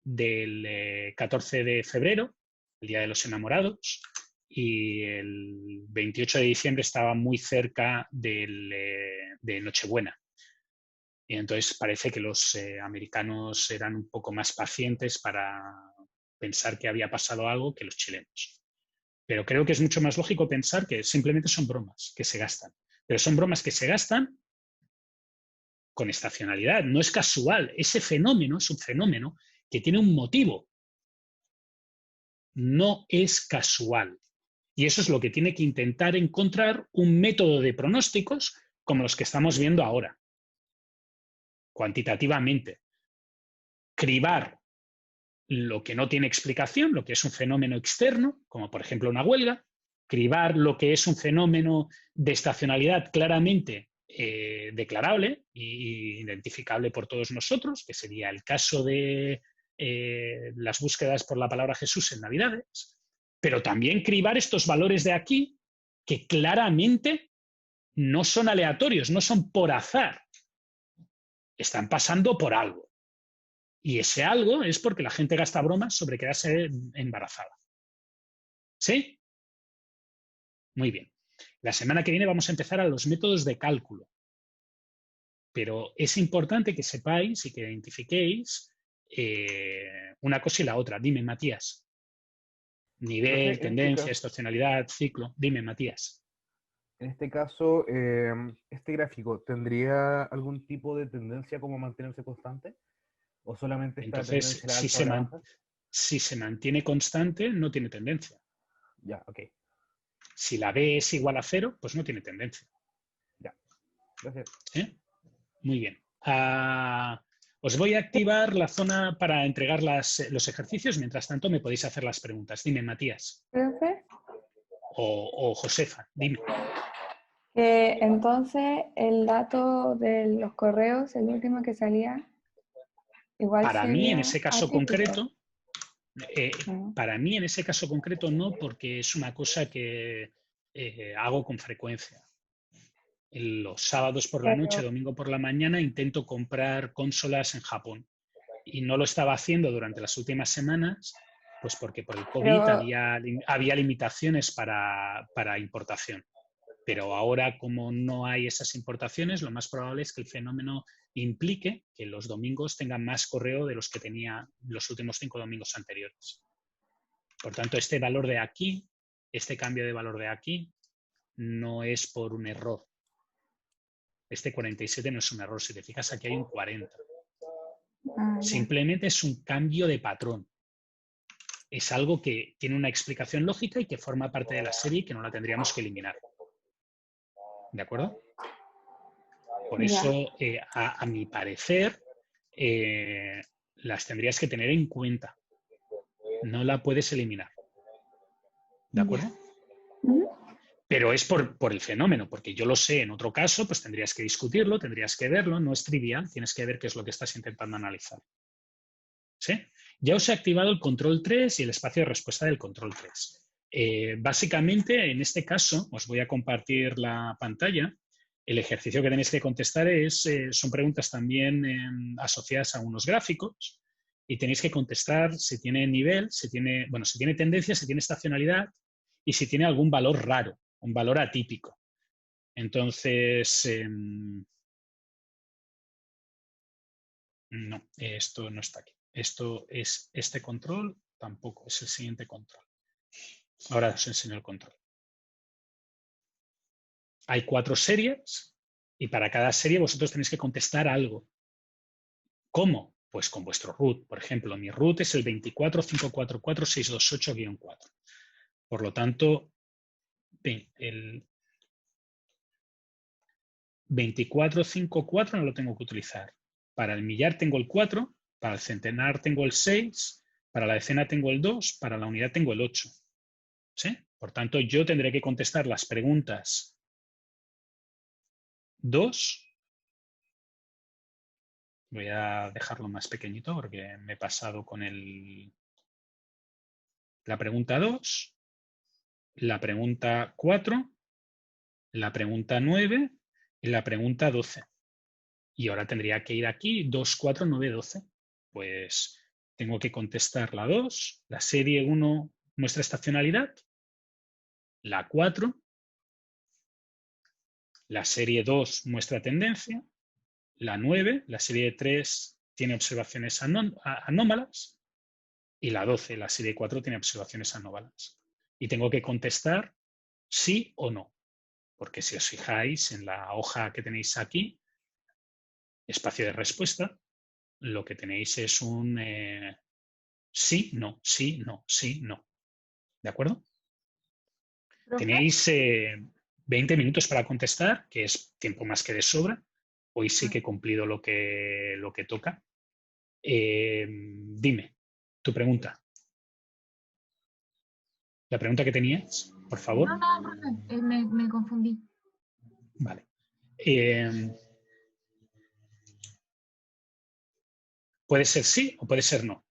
del 14 de febrero, el Día de los Enamorados, y el 28 de diciembre estaba muy cerca de Nochebuena. Y entonces parece que los americanos eran un poco más pacientes para pensar que había pasado algo que los chilenos. Pero creo que es mucho más lógico pensar que simplemente son bromas que se gastan. Pero son bromas que se gastan con estacionalidad. No es casual. Ese fenómeno es un fenómeno que tiene un motivo. No es casual. Y eso es lo que tiene que intentar encontrar un método de pronósticos como los que estamos viendo ahora. Cuantitativamente. Cribar lo que no tiene explicación, lo que es un fenómeno externo, como por ejemplo una huelga, cribar lo que es un fenómeno de estacionalidad claramente declarable e identificable por todos nosotros, que sería el caso de las búsquedas por la palabra Jesús en Navidades, pero también cribar estos valores de aquí que claramente no son aleatorios, no son por azar, están pasando por algo. Y ese algo es porque la gente gasta bromas sobre quedarse embarazada. ¿Sí? Muy bien. La semana que viene vamos a empezar a los métodos de cálculo. Pero es importante que sepáis y que identifiquéis una cosa y la otra. Dime, Matías. Nivel, Profe, tendencia, estacionalidad, ciclo. Dime, Matías. en este caso, ¿este gráfico tendría algún tipo de tendencia como mantenerse constante? ¿O solamente esta Entonces, tendencia a la alta o a la baja? si se mantiene constante, no tiene tendencia. Ya, ok. Si la B es igual a 0, pues no tiene tendencia. Ya. Gracias. Muy bien. Os voy a activar la zona para entregar los ejercicios. Mientras tanto, me podéis hacer las preguntas. Dime, Matías. Profe, O Josefa, dime. entonces el dato de los correos, el último que salía, igual Para mí, sería en ese caso atípico. concreto, ¿No? para mí, en ese caso concreto, no, porque es una cosa que hago con frecuencia. Los sábados por la noche, domingo por la mañana, intento comprar consolas en Japón. Y no lo estaba haciendo durante las últimas semanas, pues porque por el COVID había limitaciones para importación. Pero ahora, como no hay esas importaciones, lo más probable es que el fenómeno implique que los domingos tengan más correo de los que tenía los últimos 5 domingos anteriores. Por tanto, este valor de aquí, este cambio de valor de aquí, no es por un error. Este 47 no es un error. Si te fijas, aquí hay un 40. Ya. Simplemente es un cambio de patrón. Es algo que tiene una explicación lógica y que forma parte de la serie y que no la tendríamos que eliminar. ¿De acuerdo? Por eso, a mi parecer, las tendrías que tener en cuenta. No la puedes eliminar. ¿De acuerdo? Pero es por el fenómeno, porque yo lo sé en otro caso, pues tendrías que discutirlo, tendrías que verlo, no es trivial, tienes que ver qué es lo que estás intentando analizar. ¿Sí? Ya os he activado el control 3 y el espacio de respuesta del control 3. Básicamente, en este caso, os voy a compartir la pantalla. El ejercicio que tenéis que contestar son preguntas también asociadas a unos gráficos y tenéis que contestar si tiene nivel, si tiene tendencia, si tiene estacionalidad y si tiene algún valor raro, un valor atípico. Entonces, No, esto no está aquí. Esto es este control, tampoco, es el siguiente control. Ahora os enseño el control. Hay 4 series y para cada serie vosotros tenéis que contestar algo. ¿Cómo? Pues con vuestro root. Por ejemplo, mi root es el 24544-628-4. Por lo tanto, el 2454 no lo tengo que utilizar. Para el millar tengo el 4, para el centenar tengo el 6, para la decena tengo el 2, para la unidad tengo el 8. ¿Sí? Por tanto, yo tendré que contestar las preguntas 2. Voy a dejarlo más pequeñito porque me he pasado con la pregunta 2, la pregunta 4, la pregunta 9 y la pregunta 12. Y ahora tendría que ir aquí 2, 4, 9, 12. Pues tengo que contestar la 2, la serie 1 muestra estacionalidad, la 4, la serie 2 muestra tendencia, la 9, la serie 3 tiene observaciones anómalas y la 12, la serie 4 tiene observaciones anómalas. Y tengo que contestar sí o no, porque si os fijáis en la hoja que tenéis aquí, espacio de respuesta, lo que tenéis es un sí, no, sí, no, sí, no. ¿De acuerdo? ¿Profe? Tenéis 20 minutos para contestar, que es tiempo más que de sobra. Hoy sí que he cumplido lo que toca. Dime, tu pregunta. La pregunta que tenías, por favor. No, profe, me confundí. Vale. Puede ser sí o puede ser no.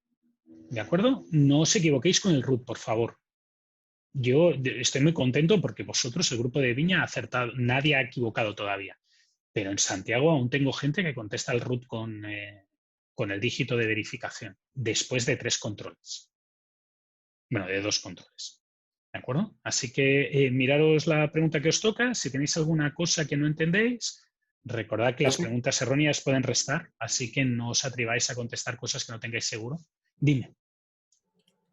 ¿De acuerdo? No os equivoquéis con el root, por favor. Yo estoy muy contento porque vosotros, el grupo de Viña, ha acertado. Nadie ha equivocado todavía. Pero en Santiago aún tengo gente que contesta el root con el dígito de verificación, después de 3 controles. Bueno, de 2 controles. ¿De acuerdo? Así que miraros la pregunta que os toca. Si tenéis alguna cosa que no entendéis, recordad que las preguntas erróneas pueden restar, así que no os atreváis a contestar cosas que no tengáis seguro. Dime.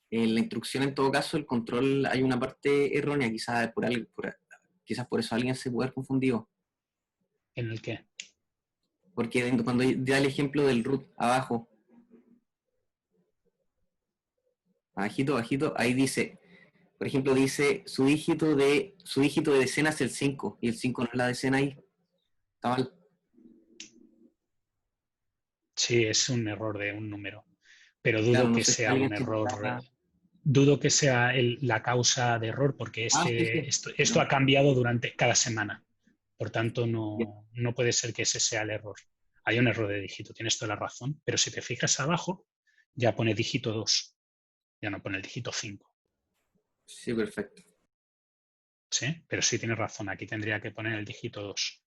En la instrucción, en todo caso, el control, hay una parte errónea, quizás por eso alguien se puede haber confundido. ¿En el qué? Porque cuando da el ejemplo del root abajo, bajito, ahí dice, por ejemplo, dice su dígito de decena es el 5, y el 5 no es la decena ahí. Está mal. Sí, es un error de un número, pero dudo Claro, no que sé si sea alguien un se error. podrá- Dudo que sea la causa de error, porque es que sí. esto ha cambiado durante cada semana. Por tanto, Bien. no puede ser que ese sea el error. Hay un error de dígito, tienes toda la razón, pero si te fijas abajo, ya pone dígito 2, ya no pone el dígito 5. Sí, perfecto. ¿Sí? Pero sí tienes razón, aquí tendría que poner el dígito 2.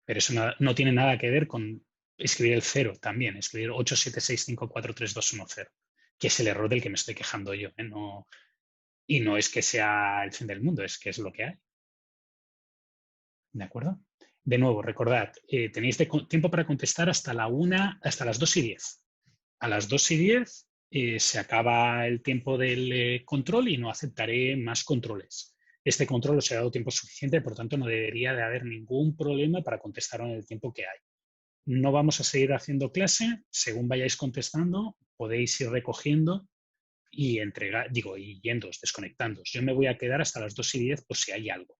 Pero eso no tiene nada que ver con escribir el 0 también, escribir 876543210, que es el error del que me estoy quejando yo. Y no es que sea el fin del mundo, es que es lo que hay. ¿De acuerdo? De nuevo, recordad, tenéis tiempo para contestar hasta las 2:10. A las 2:10 se acaba el tiempo del control y no aceptaré más controles. Este control os ha dado tiempo suficiente, por tanto no debería de haber ningún problema para contestar en el tiempo que hay. No vamos a seguir haciendo clase. Según vayáis contestando, podéis ir recogiendo y yéndoos, desconectándoos. Yo me voy a quedar hasta las 2:10 por si hay algo.